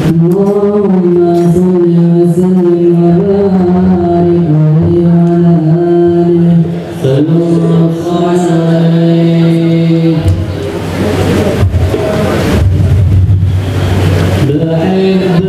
اللهم صل وسلم وبارك عليه وعلى آله صلى الله عليه. بحبك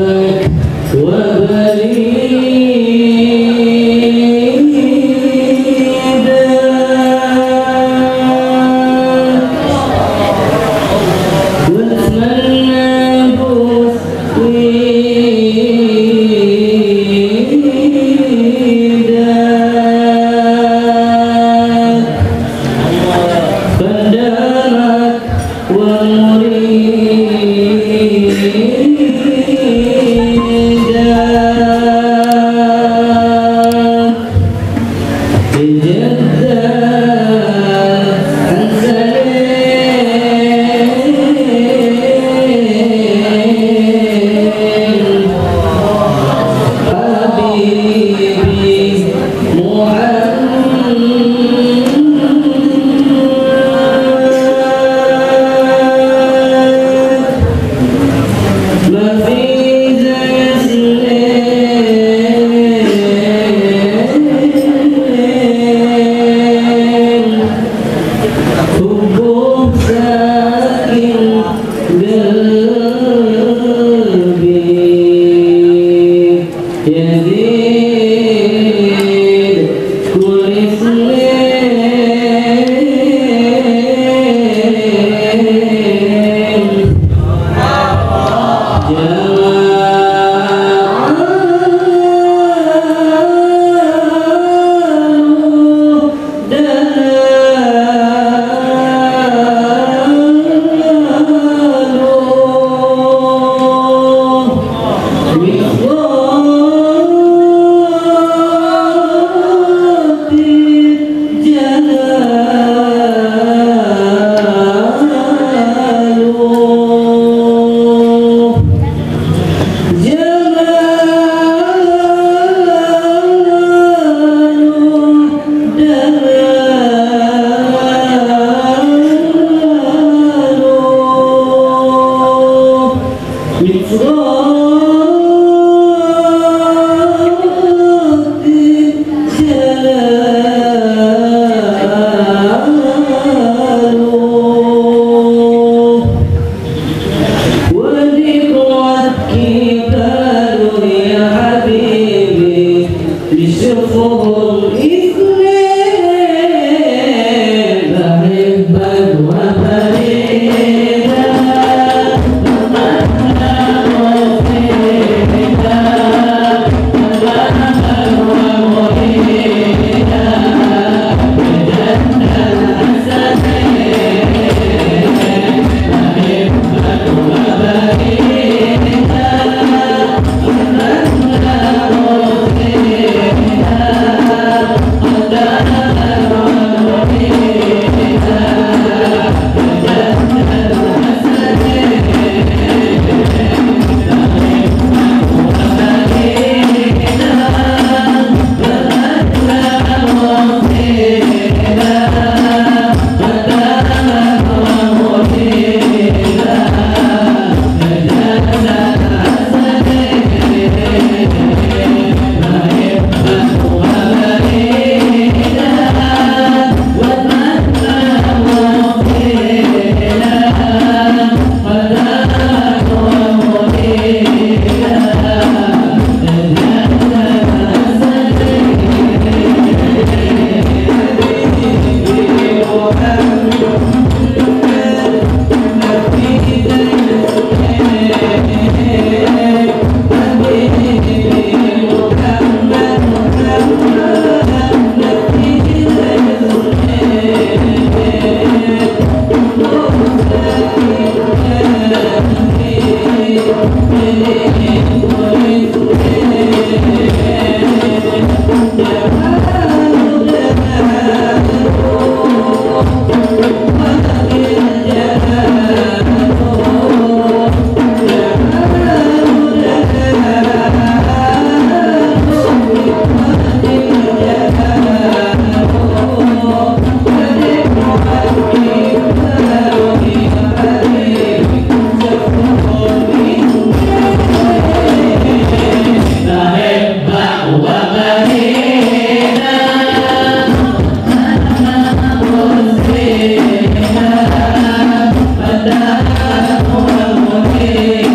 Bye.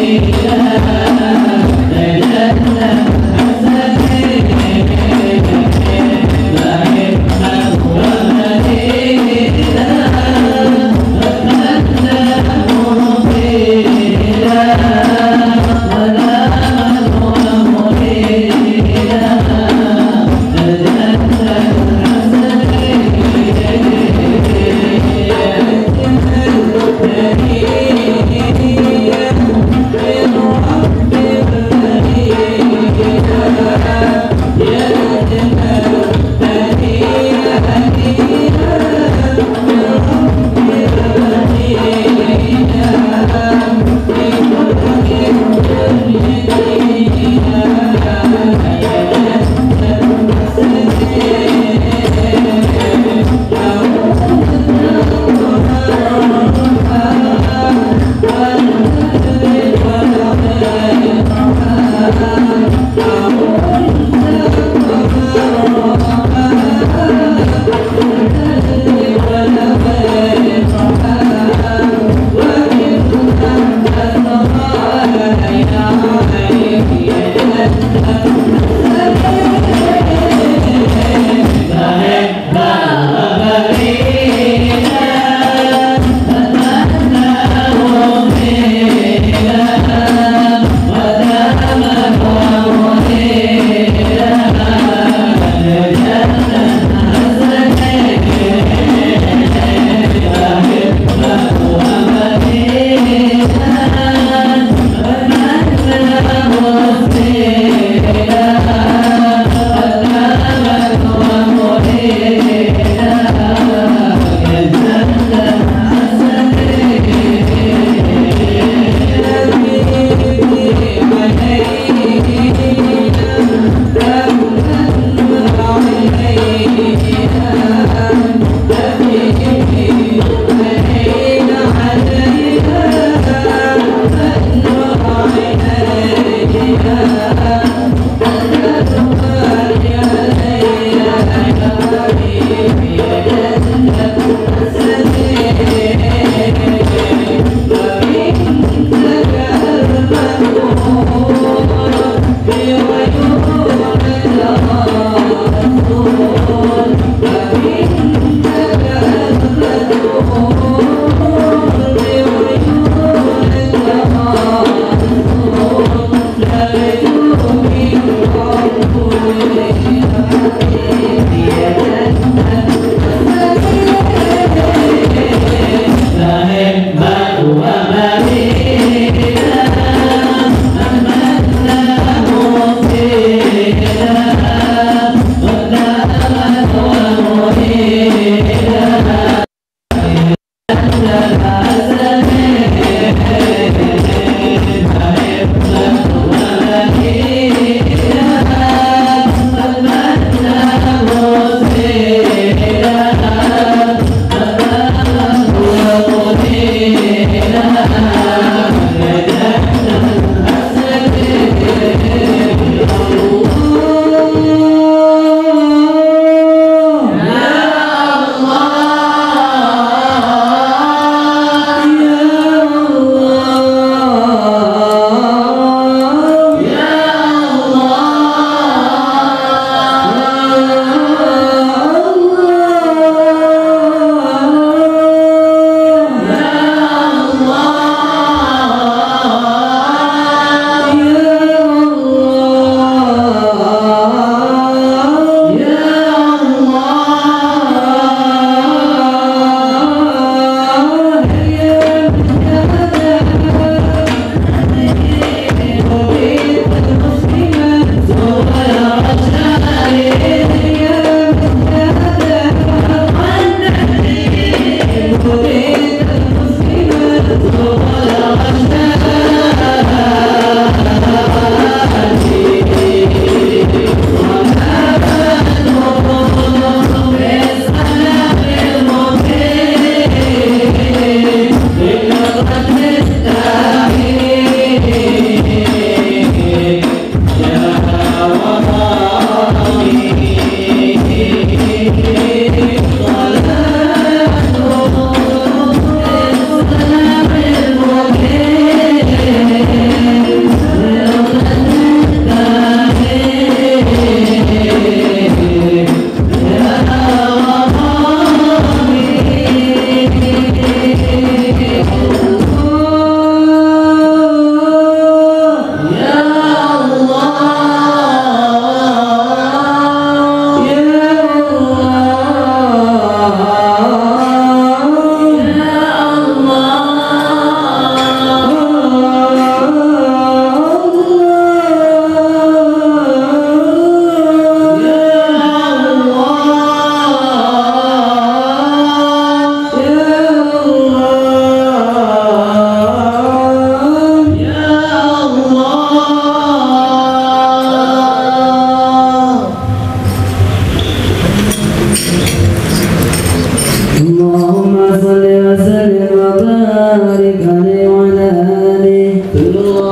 Amen.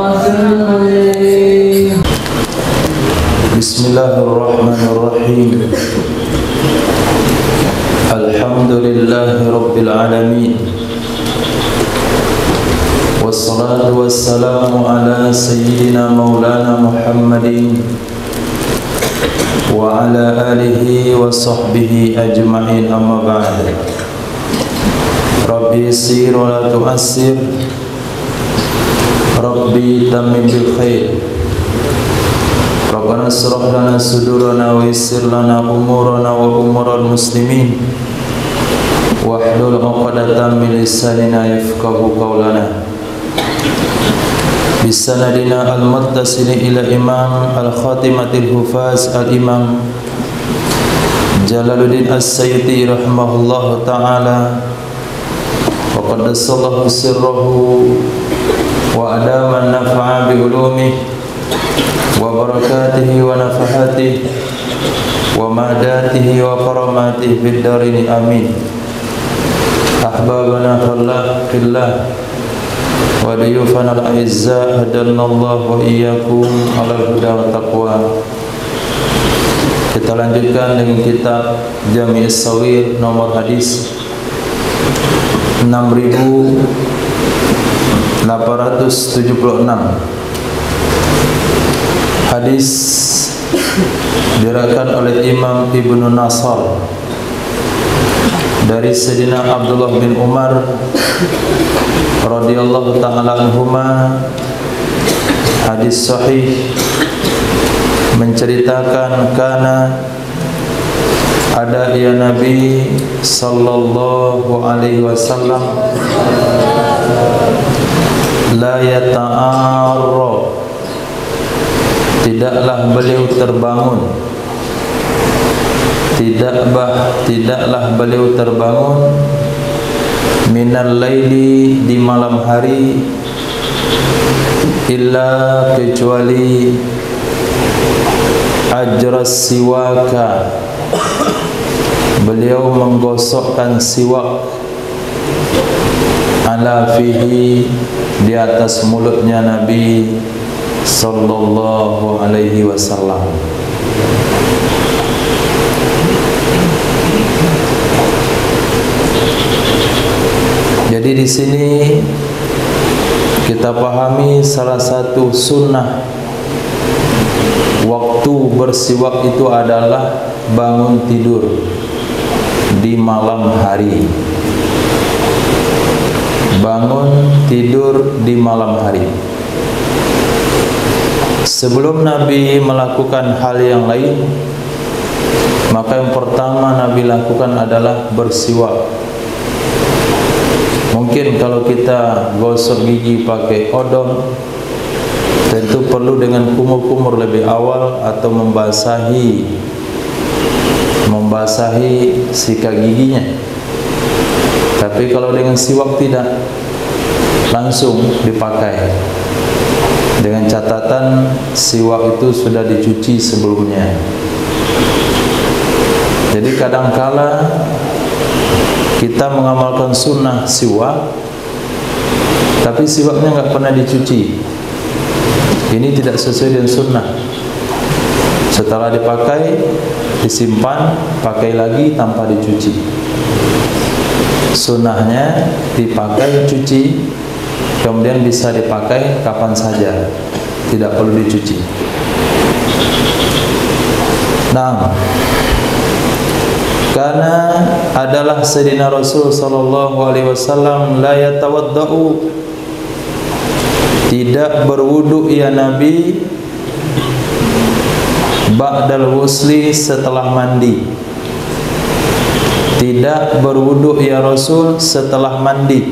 Bismillahirrahmanirrahim. Alhamdulillahi Rabbil Alamin. Wassalatu wassalamu ala Sayyidina Maulana Muhammadin wa ala alihi wa sahbihi ajma'in, amma ba'd. Rabbi yassir wa la tu'assir, Rabbi tammim bil khair. Rabbana shrah lana sudurana wa yassir lana umurana wa umural muslimin wahlul 'uqdatam min lisanina yafqahu qawlana. Bisanadina al-muttasil ila Imam al-Khatimatil Hufaz al-Imam Jalaluddin As-Sayyidi rahimahullahu ta'ala wa qaddasallahu sirrahu wa adama an-naf'a bi ulumihi wa barakatihi wa nafahatihi wa madatihi wa karamatihi fid darini amin. Ahbabana fillah wa diyufana al-a'izza hadallallahu wa iyyakum ala huda wa taqwa. Kita lanjutkan dengan kitab Jami' As-Saghir nomor hadis 6876. Hadis diriwayatkan oleh Imam Ibnu Nasr dari Sayyidina Abdullah bin Umar radhiyallahu ta'ala anhuma. Hadis sahih menceritakan kana ada ya Nabi sallallahu alaihi wasallam la yata'arra, tidaklah beliau terbangun, tidaklah beliau terbangun minal laili, di malam hari, illa, kecuali ajras siwaka, beliau menggosokkan siwak, ala fihi, di atas mulutnya Nabi sallallahu alaihi wasallam. Jadi di sini kita pahami salah satu sunnah waktu bersiwak itu adalah bangun tidur di malam hari. Bangun tidur di malam hari. Sebelum Nabi melakukan hal yang lain, maka yang pertama Nabi lakukan adalah bersiwak. Mungkin kalau kita gosok gigi pakai odol, tentu perlu dengan kumur-kumur lebih awal atau membasahi sikat giginya. Tapi kalau dengan siwak tidak, langsung dipakai. Dengan catatan siwak itu sudah dicuci sebelumnya. Jadi kadangkala kita mengamalkan sunnah siwak, tapi siwaknya nggak pernah dicuci. Ini tidak sesuai dengan sunnah. Setelah dipakai, disimpan, pakai lagi tanpa dicuci. Sunnahnya dipakai, cuci, kemudian bisa dipakai kapan saja, tidak perlu dicuci. Nah, karena adalah Sayyidina Rasul sallallahu alaihi wasallam la yatawaddau, tidak berwudu ya Nabi, ba'dal wusli, setelah mandi. Tidak berwudu ya Rasul setelah mandi.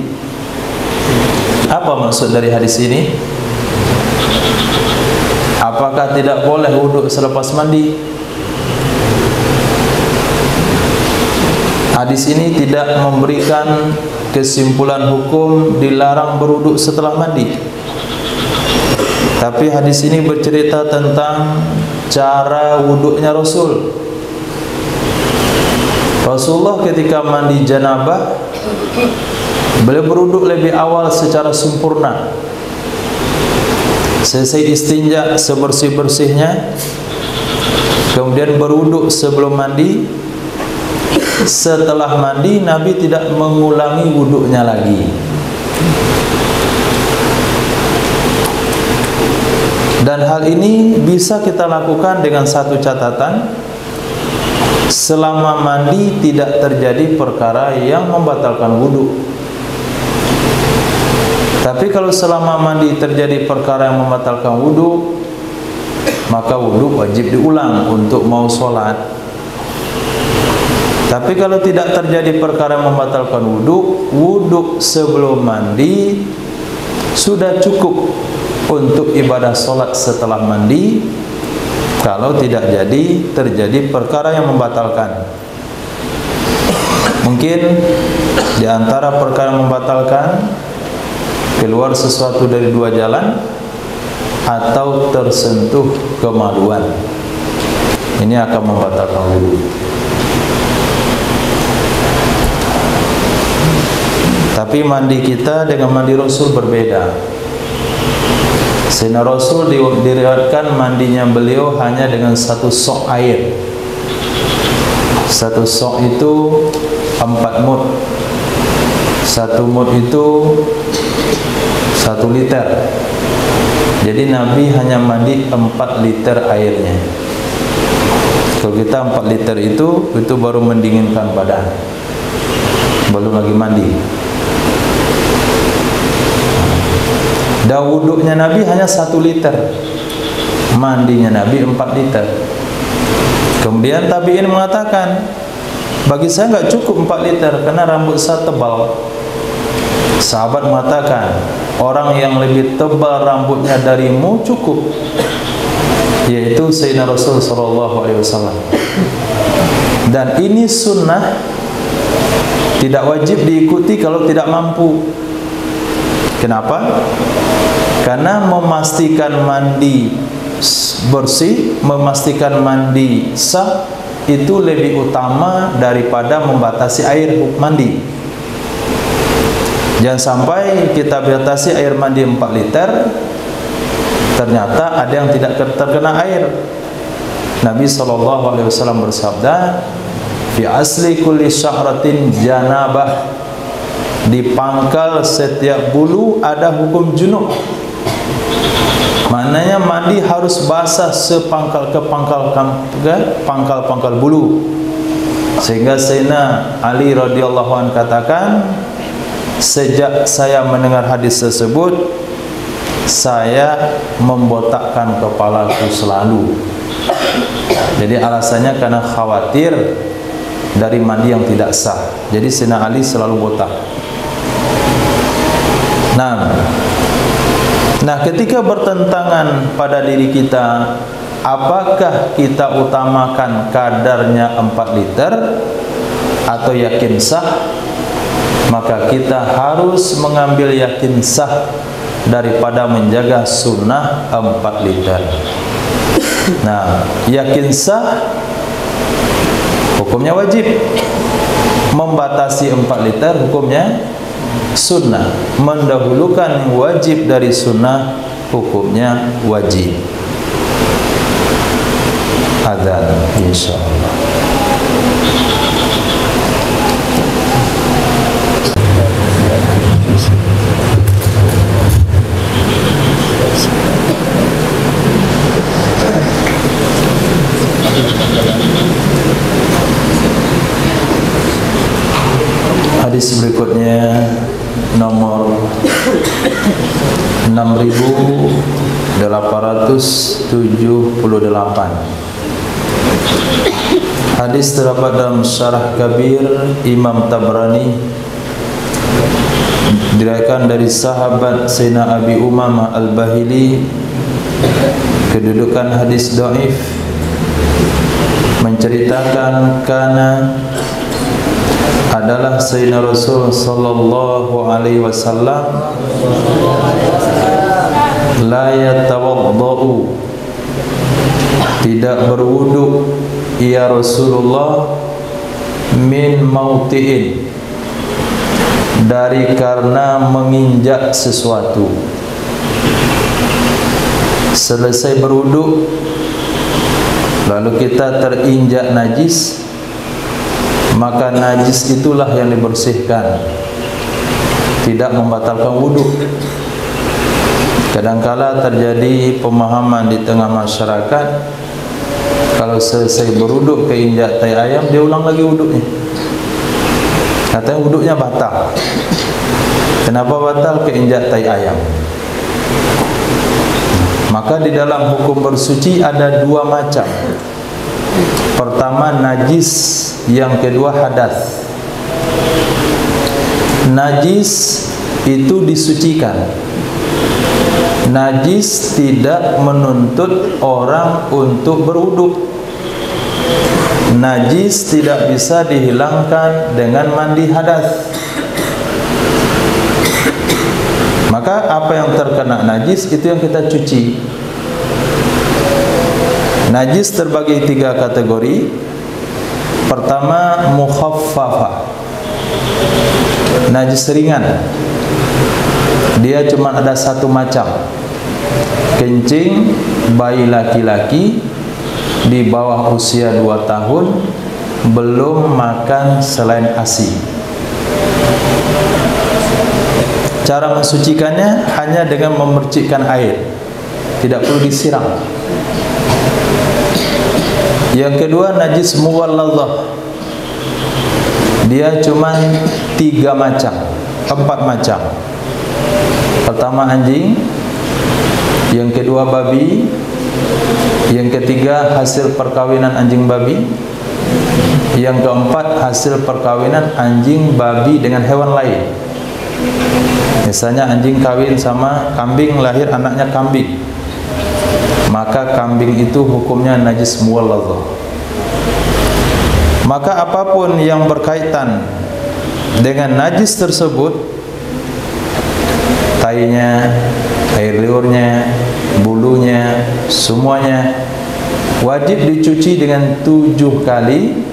Apa maksud dari hadis ini? Apakah tidak boleh wudu selepas mandi? Hadis ini tidak memberikan kesimpulan hukum dilarang berwudu setelah mandi. Tapi hadis ini bercerita tentang cara wudunya Rasul. Rasulullah ketika mandi janabah, beliau berwudu lebih awal secara sempurna. selesai istinja sebersih-bersihnya, kemudian berwuduk sebelum mandi. Setelah mandi Nabi tidak mengulangi wuduknya lagi. Dan hal ini bisa kita lakukan dengan satu catatan: selama mandi tidak terjadi perkara yang membatalkan wudhu. Tapi kalau selama mandi terjadi perkara yang membatalkan wudhu, maka wudhu wajib diulang untuk mau sholat. Tapi kalau tidak terjadi perkara yang membatalkan wudhu, wudhu sebelum mandi sudah cukup untuk ibadah sholat setelah mandi, kalau tidak terjadi perkara yang membatalkan. Mungkin di antara perkara yang membatalkan keluar sesuatu dari dua jalan atau tersentuh kemaluan. Ini akan membatalkan wudhu. Tapi mandi kita dengan mandi Rasul berbeda. Sayyidina Rasul diriwayatkan mandinya beliau hanya dengan satu sok air. Satu sok itu 4 mud. Satu mud itu 1 liter. Jadi Nabi hanya mandi 4 liter airnya. Kalau kita 4 liter itu baru mendinginkan badan, belum lagi mandi. Dan wuduknya Nabi hanya 1 liter, mandinya Nabi 4 liter. Kemudian tabi'in mengatakan, bagi saya nggak cukup 4 liter karena rambut saya tebal. Sahabat mengatakan, orang yang lebih tebal rambutnya darimu cukup, yaitu Sayyidina Rasul SAW. Dan ini sunnah, tidak wajib diikuti kalau tidak mampu. Kenapa? Karena memastikan mandi bersih, memastikan mandi sah itu lebih utama daripada membatasi air mandi. Jangan sampai kita batasi air mandi 4 liter, ternyata ada yang tidak terkena air. Nabi SAW bersabda, fi asli kulli sya'ratin janabah, di pangkal setiap bulu ada hukum junub. Maknanya mandi harus basah sepangkal ke pangkal bulu. Sehingga Sayyidina Ali radhiyallahu anhu katakan, sejak saya mendengar hadis tersebut, saya membotakkan kepalaku selalu. Jadi alasannya karena khawatir dari mandi yang tidak sah. Jadi Sayyidina Ali selalu botak. Nah, ketika bertentangan pada diri kita, apakah kita utamakan kadarnya 4 liter atau yakin sah? Maka kita harus mengambil yakin sah daripada menjaga sunnah 4 liter. Nah, yakin sah hukumnya wajib. Membatasi 4 liter hukumnya sunnah. Mendahulukan yang wajib dari sunnah hukumnya wajib. Adzan insyaallah. Hadis berikutnya nomor 6878. Hadis terdapat dalam Syarah Kabir Imam Tabrani, diriwayatkan dari sahabat Sayyidina Abi Umamah Al-Bahili. Kedudukan hadis dhaif, menceritakan karena adalah Sayyidina Rasul sallallahu alaihi wasallam la yatawaddau, tidak berwudu ya Rasulullah, min mautiin, dari karena menginjak sesuatu. selesai berwuduk lalu kita terinjak najis, maka najis itulah yang dibersihkan, tidak membatalkan wuduk. Kadangkala terjadi pemahaman di tengah masyarakat, kalau selesai berwuduk keinjak tai ayam, dia ulang lagi wuduknya, katanya wuduknya batal. Kenapa batal? Keinjak tai ayam. Maka di dalam hukum bersuci ada dua macam. Pertama najis, yang kedua hadas. Najis itu disucikan. Najis tidak menuntut orang untuk berwuduk. Najis tidak bisa dihilangkan dengan mandi hadas. Maka apa yang terkena najis itu yang kita cuci. Najis terbagi tiga kategori. Pertama mukhaffafah, najis ringan. Dia cuma ada satu macam, kencing bayi laki-laki di bawah usia 2 tahun, belum makan selain ASI. Cara mensucikannya hanya dengan memercikkan air, tidak perlu disiram. Yang kedua najis muwalladhah. Dia cuma 3 macam, 4 macam. Pertama anjing, yang kedua babi, yang ketiga hasil perkawinan anjing babi, yang keempat hasil perkawinan anjing babi dengan hewan lain. Misalnya anjing kawin sama kambing, lahir anaknya kambing, maka kambing itu hukumnya najis muwalladhah. Maka apapun yang berkaitan dengan najis tersebut, tainya, air liurnya, bulunya, semuanya wajib dicuci dengan 7 kali.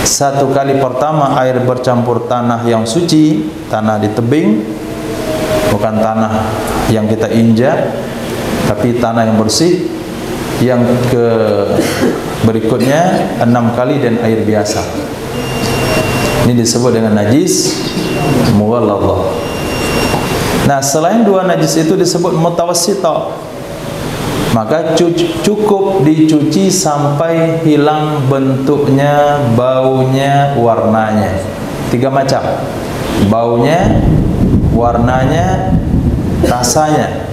1 kali pertama air bercampur tanah yang suci, tanah di tebing, bukan tanah yang kita injak, tapi tanah yang bersih. Yang ke berikutnya 6 kali dan air biasa. Ini disebut dengan najis muwalladhah. Nah, selain 2 najis itu disebut mutawassithah. Maka cukup dicuci sampai hilang bentuknya, baunya, warnanya. 3 macam. Baunya, warnanya, rasanya.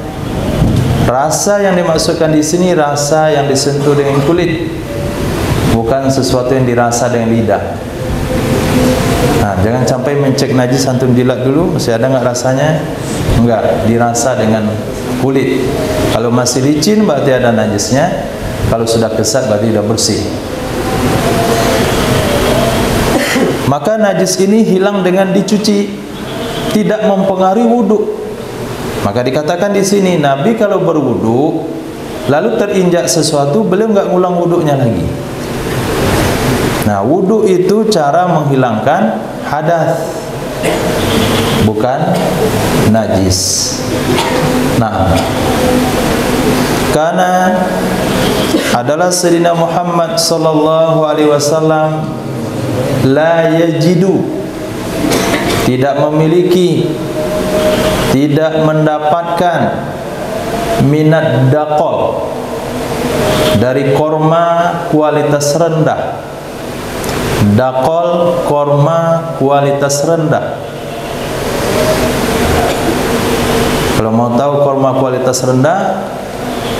Rasa yang dimaksudkan di sini rasa yang disentuh dengan kulit, bukan sesuatu yang dirasa dengan lidah. Nah, jangan sampai mencek najis antum jilat dulu, masih ada nggak rasanya? Enggak, dirasa dengan kulit. Kalau masih licin berarti ada najisnya. Kalau sudah kesat berarti sudah bersih. Maka najis ini hilang dengan dicuci, tidak mempengaruhi wudhu. Maka dikatakan di sini Nabi kalau berwudhu lalu terinjak sesuatu, beliau nggak ngulang wudhunya lagi. Nah, wudhu itu cara menghilangkan hadas, bukan najis. Nah, karena adalah Sayyidina Muhammad sallallahu alaihi wasallam la yajidu, tidak memiliki, tidak mendapatkan minat daqal, dari korma kualitas rendah. Daqal korma kualitas rendah. Kalau mau tahu korma kualitas rendah,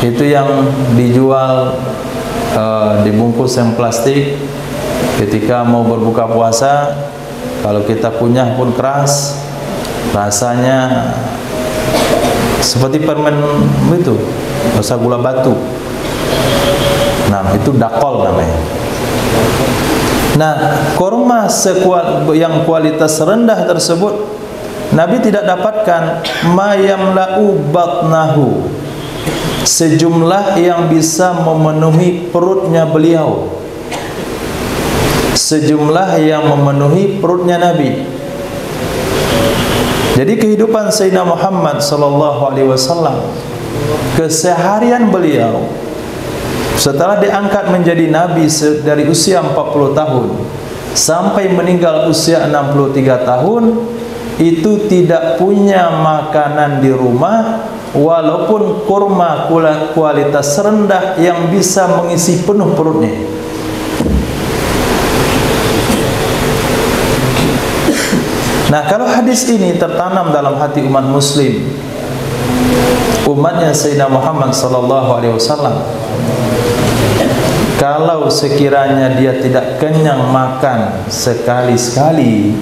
itu yang dijual dibungkus yang plastik ketika mau berbuka puasa. Kalau kita punya pun keras, rasanya seperti permen itu, rasa gula batu. Nah, itu daqal namanya. Nah, korma yang kualitas rendah tersebut Nabi tidak dapatkan ma yamla'u batnahu, sejumlah yang bisa memenuhi perutnya beliau, sejumlah yang memenuhi perutnya Nabi. Jadi kehidupan Sayyidina Muhammad sallallahu alaihi wasallam keseharian beliau setelah diangkat menjadi nabi dari usia 40 tahun sampai meninggal usia 63 tahun itu tidak punya makanan di rumah, walaupun kurma kualitas rendah yang bisa mengisi penuh perutnya. Nah, kalau hadis ini tertanam dalam hati umat muslim, umatnya Sayyidina Muhammad sallallahu alaihi wasallam, kalau sekiranya dia tidak kenyang makan sekali-sekali,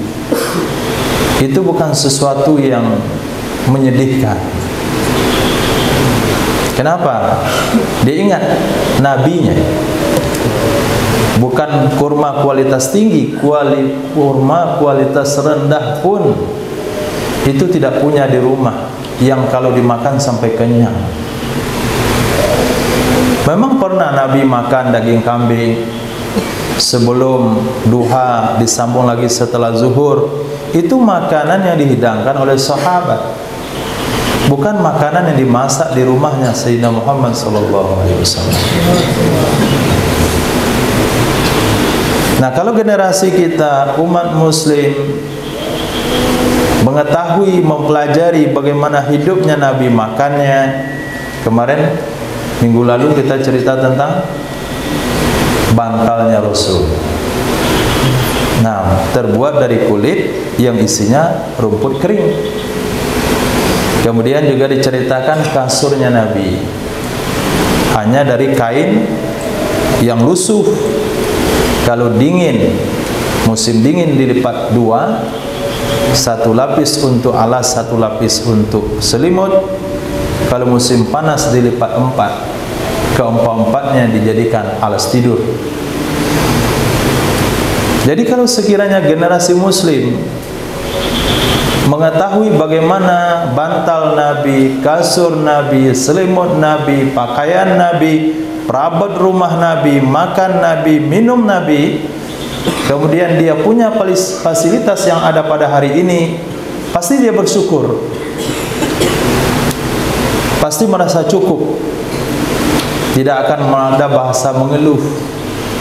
itu bukan sesuatu yang menyedihkan. Kenapa? Dia ingat nabinya. Bukan kurma kualitas tinggi, kurma kualitas rendah pun itu tidak punya di rumah, yang kalau dimakan sampai kenyang. Memang pernah Nabi makan daging kambing sebelum duha, disambung lagi setelah zuhur. Itu makanan yang dihidangkan oleh sahabat, bukan makanan yang dimasak di rumahnya Sayyidina Muhammad SAW. Nah, kalau generasi kita umat muslim mengetahui, mempelajari bagaimana hidupnya Nabi makannya. Kemarin minggu lalu kita cerita tentang bantalnya Rasul. Nah, terbuat dari kulit yang isinya rumput kering. Kemudian juga diceritakan kasurnya Nabi hanya dari kain yang lusuh. Kalau dingin, musim dingin dilipat dua, satu lapis untuk alas, satu lapis untuk selimut. Kalau musim panas dilipat empat, keempat-empatnya dijadikan alas tidur. Jadi kalau sekiranya generasi muslim mengetahui bagaimana bantal Nabi, kasur Nabi, selimut Nabi, pakaian Nabi, perabot rumah Nabi, makan Nabi, minum Nabi, kemudian dia punya fasilitas yang ada pada hari ini, pasti dia bersyukur, pasti merasa cukup. Tidak akan ada bahasa mengeluh,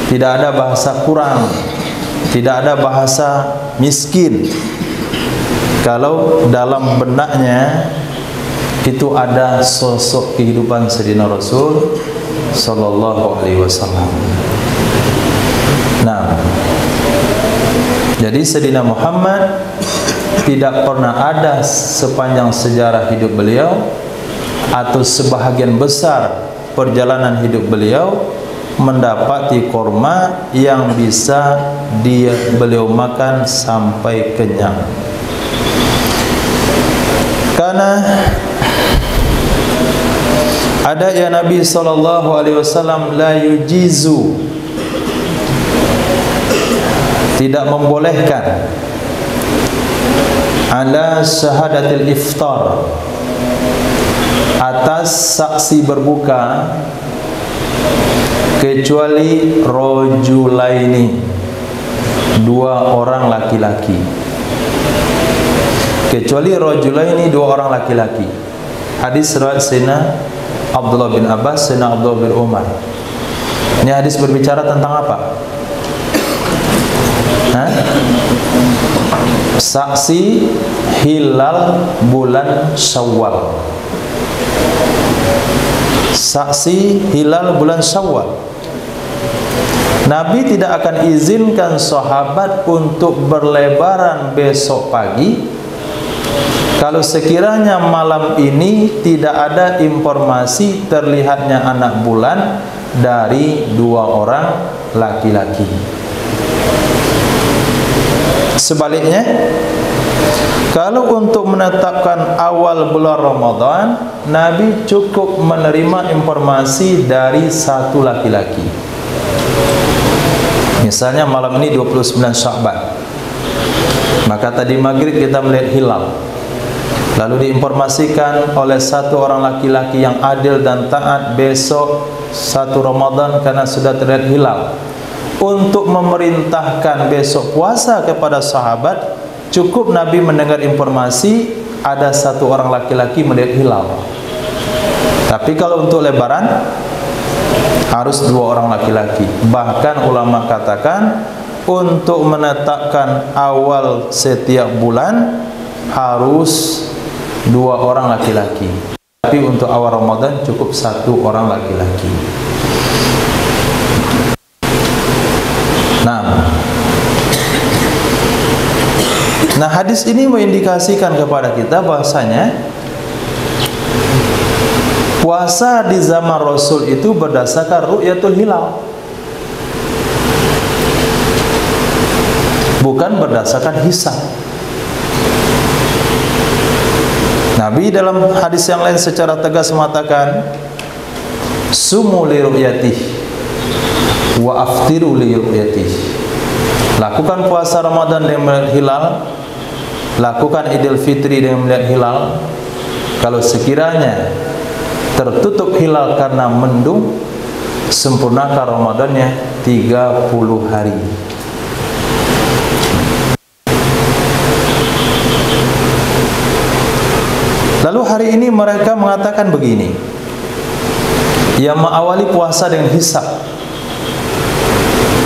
tidak ada bahasa kurang, tidak ada bahasa miskin, kalau dalam benaknya itu ada sosok kehidupan Sayyidina Rasul sallallahu alaihi wasallam. Nah, jadi Sayyidina Muhammad tidak pernah ada sepanjang sejarah hidup beliau atau sebahagian besar perjalanan hidup beliau mendapati korma yang bisa beliau makan sampai kenyang. Karena ada ya Nabi sallallahu alaihi wasallam la yujizu, tidak membolehkan ala syahadatil iftar, atas saksi berbuka, kecuali rojulaini, dua orang laki-laki. Kecuali rojulaini, dua orang laki-laki. Hadis riwayat Sayyidina Abdullah bin Abbas, Sayyidina Abdullah bin Umar. Ini hadis berbicara tentang apa? Saksi hilal bulan Syawal. Saksi hilal bulan Syawal. Nabi tidak akan izinkan sahabat untuk berlebaran besok pagi kalau sekiranya malam ini tidak ada informasi terlihatnya anak bulan dari dua orang laki-laki. Sebaliknya, kalau untuk menetapkan awal bulan Ramadan, Nabi cukup menerima informasi dari satu laki-laki. Misalnya malam ini 29 Sya'ban, maka tadi maghrib kita melihat hilal, lalu diinformasikan oleh satu orang laki-laki yang adil dan taat, besok 1 Ramadan karena sudah terlihat hilal. Untuk memerintahkan besok puasa kepada sahabat, cukup Nabi mendengar informasi ada satu orang laki-laki melihat hilal. Tapi kalau untuk lebaran harus 2 orang laki-laki. Bahkan ulama katakan untuk menetapkan awal setiap bulan harus 2 orang laki-laki. Tapi untuk awal Ramadan cukup 1 orang laki-laki. Nah, hadis ini mengindikasikan kepada kita bahasanya puasa di zaman Rasul itu berdasarkan ru'yatul hilal, bukan berdasarkan hisab. Nabi dalam hadis yang lain secara tegas mengatakan, sumu li ru'yatih wa aftiru li ru'yatih. Lakukan puasa Ramadan dengan melihat hilal, lakukan Idul Fitri dengan melihat hilal. Kalau sekiranya tertutup hilal karena mendung, sempurnakan Ramadannya 30 hari. Lalu hari ini mereka mengatakan begini, yang mengawali puasa dengan hisab.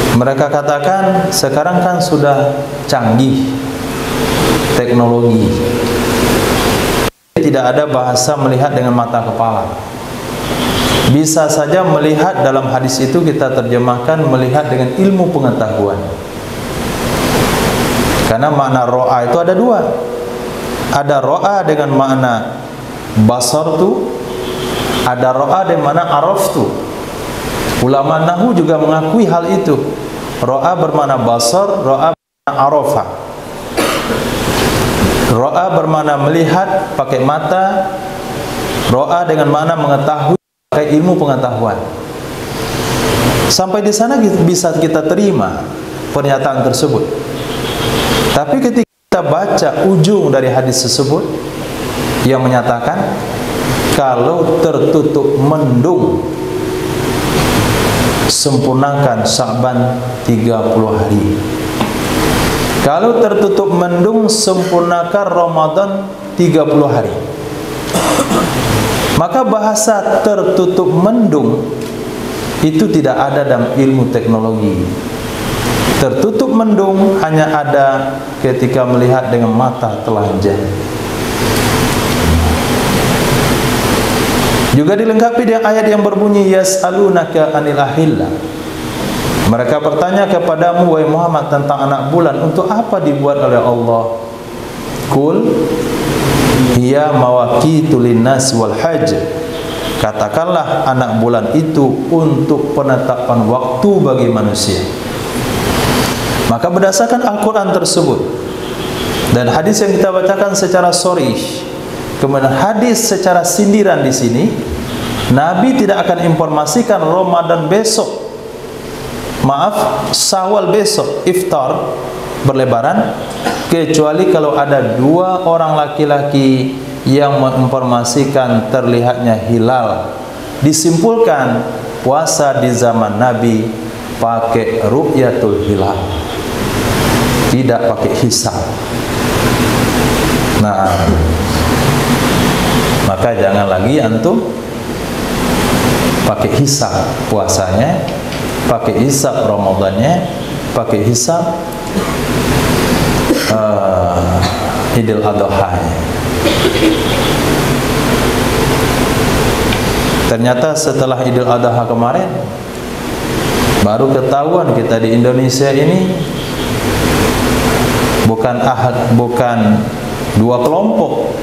Mereka katakan sekarang kan sudah canggih teknologi, tidak ada bahasa melihat dengan mata kepala. Bisa saja melihat, dalam hadis itu kita terjemahkan melihat dengan ilmu pengetahuan. Karena makna ro'a itu ada 2. Ada ro'a dengan makna basar tu, ada ro'a dengan makna araf tu. Ulama nahwu juga mengakui hal itu. Ro'a bermakna basar, ro'a bermakna arafa. Ro'a bermakna melihat pakai mata, ro'a dengan makna mengetahui pakai ilmu pengetahuan. Sampai di sana bisa kita terima pernyataan tersebut. Tapi ketika kita baca ujung dari hadis tersebut yang menyatakan kalau tertutup mendung sempurnakan Sya'ban 30 hari. Kalau tertutup mendung sempurnakan Ramadan 30 hari. Maka bahasa tertutup mendung itu tidak ada dalam ilmu teknologi. Tertutup mendung hanya ada ketika melihat dengan mata telanjang. Juga dilengkapi dengan ayat yang berbunyi yas'alunaka 'anil ahillah. Mereka bertanya kepadamu wahai Muhammad tentang anak bulan, untuk apa dibuat oleh Allah? Qul hiya mawaqitu linnas wal hajj. Katakanlah anak bulan itu untuk penetapan waktu bagi manusia. Maka berdasarkan Al-Quran tersebut dan hadis yang kita bacakan secara sharih, kemudian hadis secara sindiran di sini, Nabi tidak akan informasikan Ramadan besok, maaf, Syawal besok, iftar, berlebaran, kecuali kalau ada 2 orang laki-laki yang menginformasikan terlihatnya hilal. Disimpulkan puasa di zaman Nabi pakai ru'yatul hilal, tidak pakai hisab. Nah, maka jangan lagi antum pakai hisab puasanya, pakai hisab Ramadannya, pakai hisab Idul Adha. Ternyata setelah Idul Adha kemarin baru ketahuan kita di Indonesia ini bukan 2 kelompok,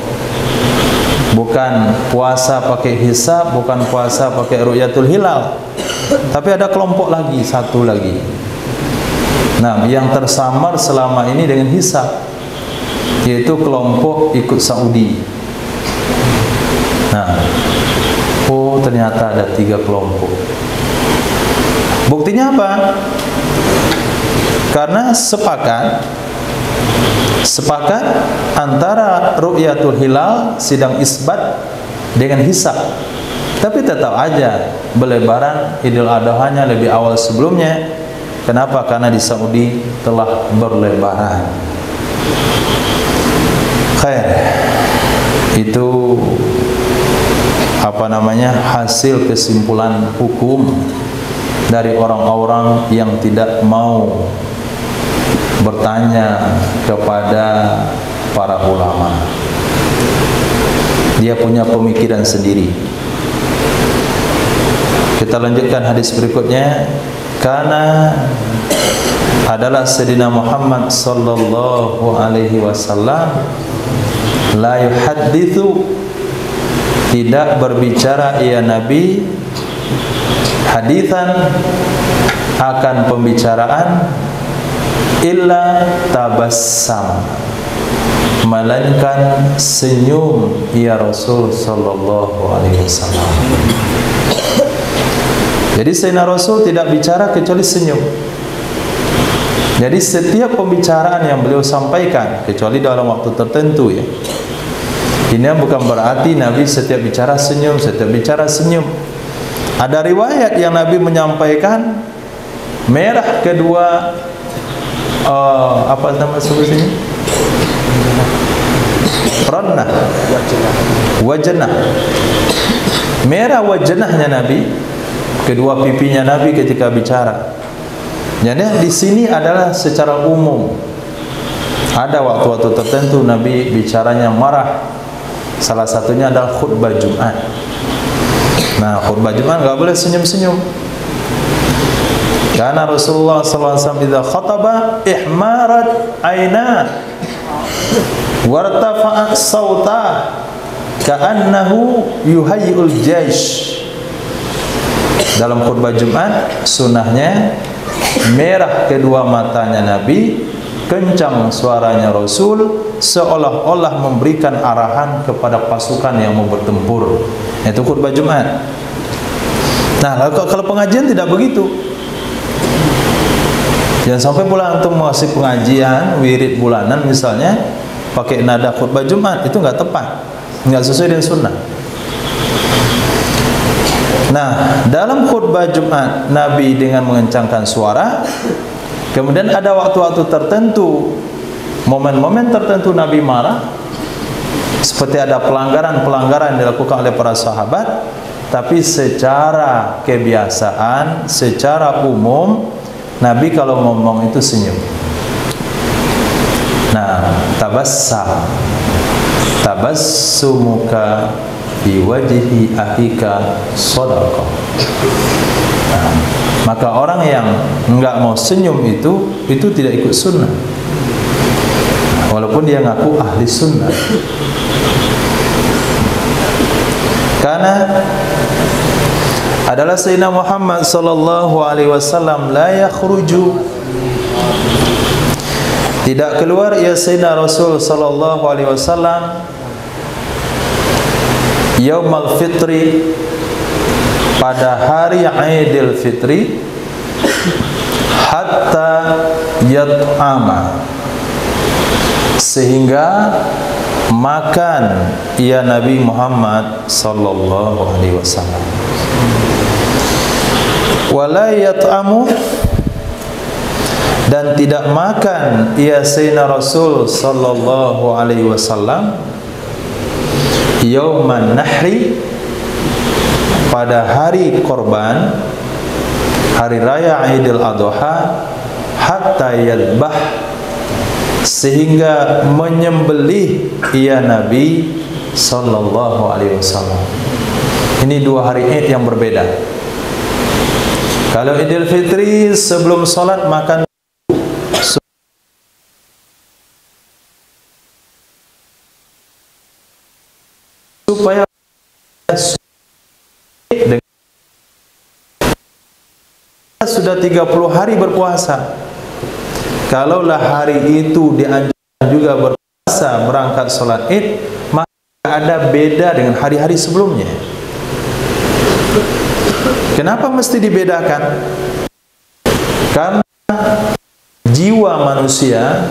bukan puasa pakai hisab, bukan puasa pakai ru'yatul hilal, tapi ada kelompok lagi, satu lagi. Nah, yang tersamar selama ini dengan hisab, yaitu kelompok ikut Saudi. Nah, oh ternyata ada 3 kelompok. Buktinya apa? Karena sepakat antara ru'yatul hilal sidang isbat dengan hisab. Tapi tetap aja berlebaran Idul Adha-nya lebih awal sebelumnya. Kenapa? Karena di Saudi telah berlebaran. Khair. Itu hasil kesimpulan hukum dari orang-orang yang tidak mau bertanya kepada para ulama. Dia punya pemikiran sendiri. Kita lanjutkan hadis berikutnya. Karena adalah Sayyidina Muhammad sallallahu alaihi wasallam la yuhadditsu, tidak berbicara ia Nabi hadithan, akan pembicaraan, illa tabassam, melainkan senyum ia Rasul sallallahu alaihi wasallam. Jadi Sayyidina Rasul tidak bicara kecuali senyum. Jadi setiap pembicaraan yang beliau sampaikan, kecuali dalam waktu tertentu ya, ini bukan berarti Nabi setiap bicara senyum, setiap bicara senyum. Ada riwayat yang Nabi menyampaikan merah kedua apa nama sebutnya? Rannah, wajnah. Merah wajnahnya Nabi, kedua pipinya Nabi ketika bicara. Jadi di sini adalah secara umum. Ada waktu-waktu tertentu Nabi bicaranya marah. Salah satunya adalah khutbah Jumat. Nah, khutbah Jumat enggak boleh senyum-senyum. Karena Rasulullah SAW idza khataba ihmarat aina wartafa'a sauta ka'annahu yuhayyul jaish. Dalam khutbah Jumat sunnahnya merah kedua matanya Nabi, kencang suaranya Rasul, seolah-olah memberikan arahan kepada pasukan yang mau bertempur. Itu khutbah Jumat. Nah, kalau pengajian tidak begitu. Jangan sampai pula antum masih pengajian wirid bulanan misalnya pakai nada khutbah Jumat, itu enggak tepat, enggak sesuai dengan sunnah. Nah, dalam khutbah Jumat Nabi dengan mengencangkan suara. Kemudian ada waktu-waktu tertentu, momen-momen tertentu Nabi marah, seperti ada pelanggaran-pelanggaran yang dilakukan oleh para sahabat. Tapi secara kebiasaan, secara umum Nabi kalau ngomong itu senyum. Nah, tabassumuka fi wajhi akhika shadaqah. Nah, maka orang yang enggak mau senyum itu tidak ikut sunnah, walaupun dia ngaku ahli sunnah. Karena adalah Sayyidina Muhammad sallallahu alaihi wasallam la yakhruju, tidak keluar ya Sayyidina Rasul sallallahu alaihi wasallam Yaumal Fitri, pada hari Aidil Fitri, hatta yat'ama, sehingga makan ya Nabi Muhammad sallallahu alaihi wasallam. Wala yat'amu, dan tidak makan ya Sayyidina Rasul sallallahu alaihi wasallam yauman nahri, pada hari korban, hari raya Idul Adha, hatta yadbah, sehingga menyembelih ia Nabi sallallahu alaihi wasallam. Ini dua hari Id yang berbeda. Kalau Idul Fitri sebelum salat makan supaya sudah 30 hari berpuasa. Kalaulah hari itu dianjurkan juga berpuasa berangkat salat Id, maka ada beda dengan hari-hari sebelumnya. Kenapa mesti dibedakan? Karena jiwa manusia,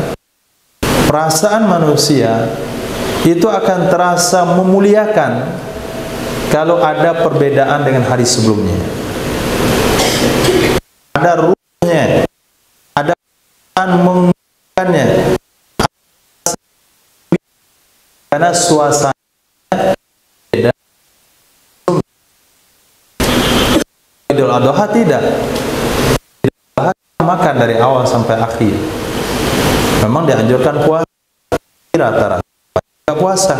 perasaan manusia itu akan terasa memuliakan kalau ada perbedaan dengan hari sebelumnya. Ada ruhnya, ada menguatkannya, karena suasana beda Idul Adha tidak. Makan dari awal sampai akhir. Memang dianjurkan puasa rata-rata. Tidak puasa.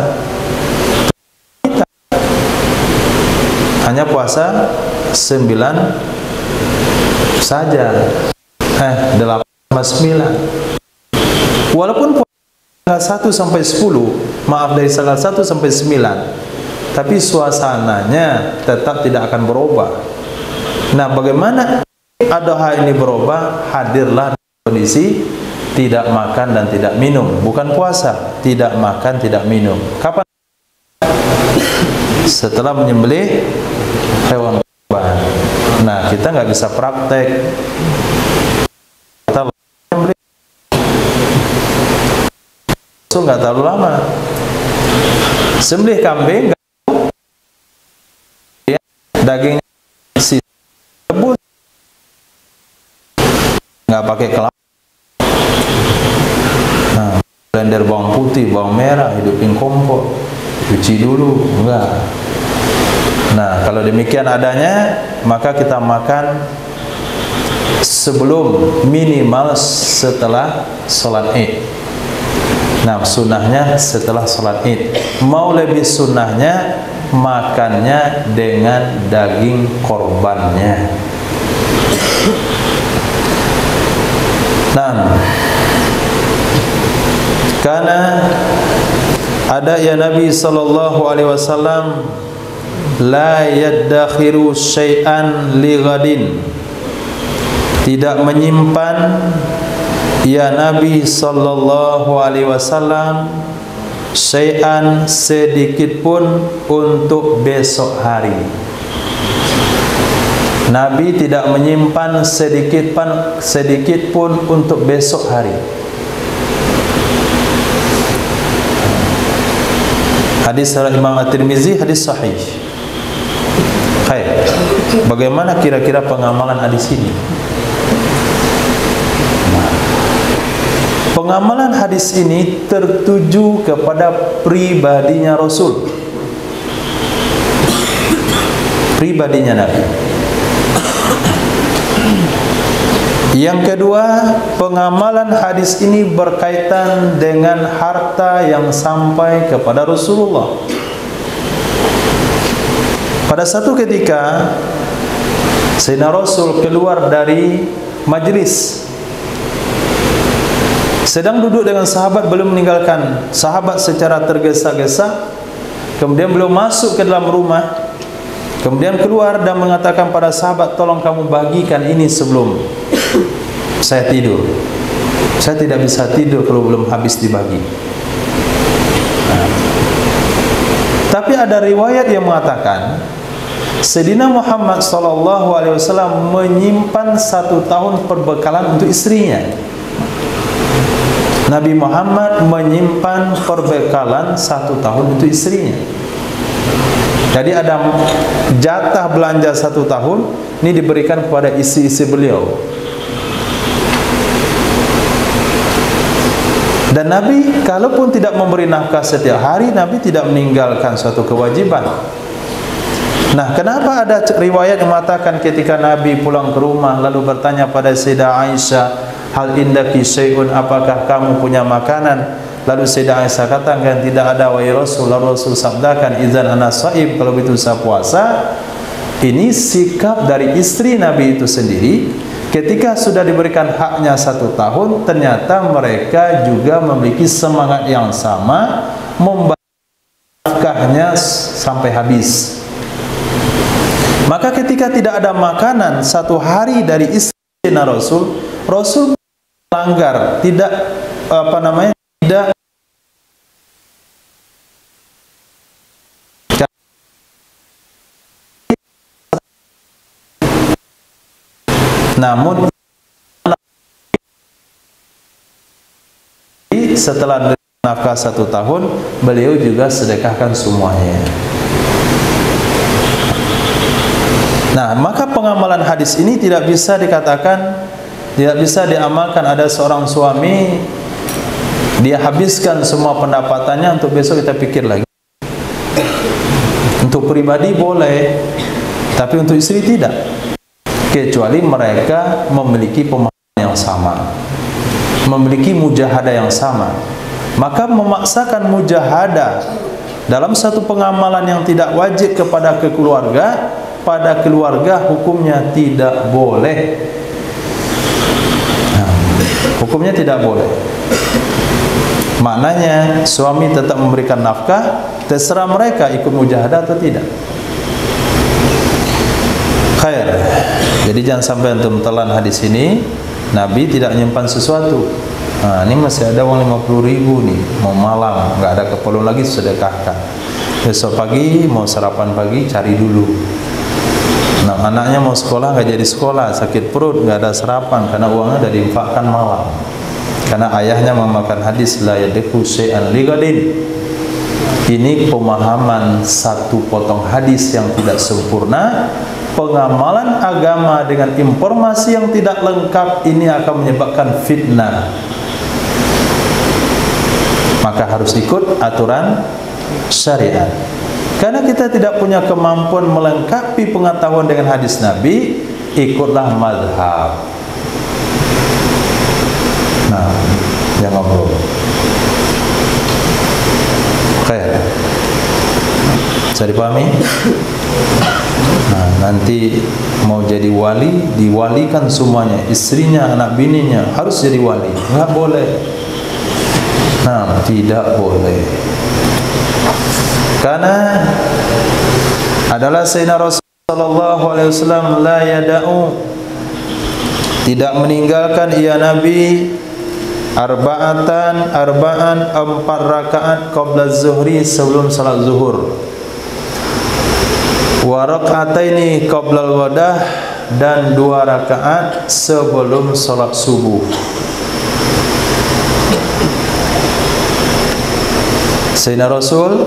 Hanya puasa 9 saja. 8 9. Walaupun puasa 1 sampai 10, maaf dari tanggal 1 sampai 9, tapi suasananya tetap tidak akan berubah. Nah, bagaimana Adha ini berubah? Hadirlah kondisi tidak makan dan tidak minum, bukan puasa, tidak makan, tidak minum. Kapan? Setelah menyembelih hewan kurban. Nah, kita nggak bisa praktek. Kita menyembelih nggak terlalu lama. Sembelih kambing, dagingnya rebus, nggak pakai kelapa. Nah, blender bawang putih, bawang merah, hidupin kompor, cuci dulu, enggak. Nah, kalau demikian adanya, maka kita makan sebelum, minimal setelah sholat Id. Nah, sunnahnya setelah sholat Id. Mau lebih sunnahnya, makannya dengan daging korbannya. Nah, karena ada ya Nabi sallallahu alaihi wasallam, la yaddakhiru syai'an li ghadin, tidak menyimpan ya Nabi sallallahu alaihi wasallam syai'an, sedikit pun untuk besok hari. Nabi tidak menyimpan sedikit pun untuk besok hari. Hadis Imam At-Tirmizi, hadis sahih. Baik. Bagaimana kira-kira pengamalan hadis ini? Pengamalan hadis ini tertuju kepada pribadinya Rasul, pribadinya Nabi. Yang kedua, pengamalan hadis ini berkaitan dengan harta yang sampai kepada Rasulullah. Pada satu ketika, Sayyidina Rasul keluar dari majlis, sedang duduk dengan sahabat, belum meninggalkan sahabat secara tergesa-gesa. Kemudian beliau masuk ke dalam rumah, kemudian keluar dan mengatakan pada sahabat, tolong kamu bagikan ini sebelum saya tidur. Saya tidak bisa tidur kalau belum habis dibagi. Nah, tapi ada riwayat yang mengatakan Sayyidina Muhammad SAW menyimpan 1 tahun perbekalan untuk istrinya. Nabi Muhammad menyimpan perbekalan 1 tahun untuk istrinya. Jadi ada jatah belanja 1 tahun, ini diberikan kepada istri-istri beliau. Dan Nabi, kalaupun tidak memberi nafkah setiap hari, Nabi tidak meninggalkan suatu kewajiban. Nah, kenapa ada riwayat yang mengatakan ketika Nabi pulang ke rumah lalu bertanya pada Sayyidah Aisyah, hal indaki syai'un, apakah kamu punya makanan? Lalu Sayyidah Aisyah katakan, tidak ada wahai Rasul. Lalu Rasul sabdakan, izan ana shaim, kalau begitu saya puasa. Ini sikap dari istri Nabi itu sendiri. Ketika sudah diberikan haknya 1 tahun, ternyata mereka juga memiliki semangat yang sama, membakahnya sampai habis. Maka ketika tidak ada makanan 1 hari dari istri Rasul, Rasul melanggar, tidak tidak namun setelah nafkah 1 tahun, beliau juga sedekahkan semuanya. Nah, maka pengamalan hadis ini tidak bisa dikatakan, tidak bisa diamalkan. Ada seorang suami, dia habiskan semua pendapatannya untuk besok kita pikir lagi. Untuk pribadi boleh, tapi untuk istri tidak. kecuali mereka memiliki pemahaman yang sama, memiliki mujahadah yang sama. Maka memaksakan mujahadah dalam satu pengamalan yang tidak wajib kepada keluarga, pada keluarga hukumnya tidak boleh. Hukumnya tidak boleh. Maknanya suami tetap memberikan nafkah, terserah mereka ikut mujahadah atau tidak. Khair. Jadi jangan sampai antum telan hadis ini. Nabi tidak menyimpan sesuatu. Nah, ini masih ada uang 50.000 nih, mau malam, nggak ada keperluan lagi, sedekahkan. Besok pagi mau sarapan pagi, cari dulu. Nah, anaknya mau sekolah nggak jadi sekolah, sakit perut, nggak ada sarapan karena uangnya udah diinfakkan malam. Karena ayahnya memakan hadis la yadku syai'an ligadin. Ini pemahaman satu potong hadis yang tidak sempurna. Pengamalan agama dengan informasi yang tidak lengkap ini akan menyebabkan fitnah. Maka harus ikut aturan syariat. Karena kita tidak punya kemampuan melengkapi pengetahuan dengan hadis Nabi, ikutlah madhab. Nah, yang ngobrol. Oke. Bisa dipahami? Nah, nanti mau jadi wali, diwalikan semuanya, istrinya, anak bininya harus jadi wali. Enggak boleh. Nah, tidak boleh. Karena adalah Sayyidina Rasulullah sallallahu alaihi wasallam la yada'u, tidak meninggalkan ia Nabi arba'an 4 rakaat qabla zuhri, sebelum salat zuhur, wa raka'ataini qabla al-ghadah, dan 2 rakaat sebelum salat subuh. Sayyidina Rasul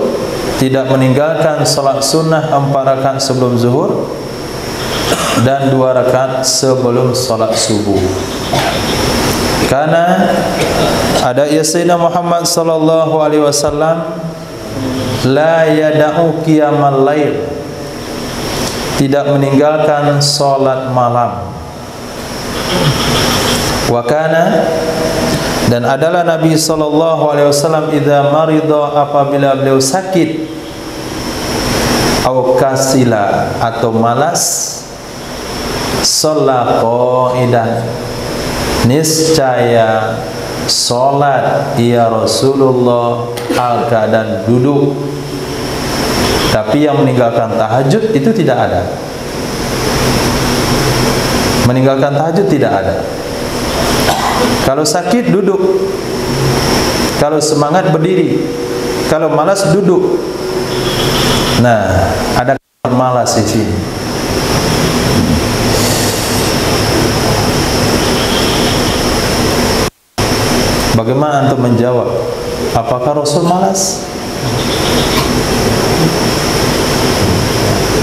tidak meninggalkan salat sunnah 4 rakaat sebelum zuhur dan 2 rakaat sebelum salat subuh. Karena ada Sayyidina Muhammad sallallahu alaihi wasallam la yada'u qiyamal lail, tidak meninggalkan salat malam. Wa kana, dan adalah Nabi sallallahu alaihi wasallam idza marida, apabila beliau sakit, au kasila, atau malas, shalla qaidan, niscaya salat ya Rasulullah hal keadaan duduk. Tapi yang meninggalkan tahajud itu tidak ada. Meninggalkan tahajud tidak ada. Kalau sakit duduk, kalau semangat berdiri, kalau malas duduk. Nah, ada malas di sini. Bagaimana untuk menjawab? Apakah Rasul malas?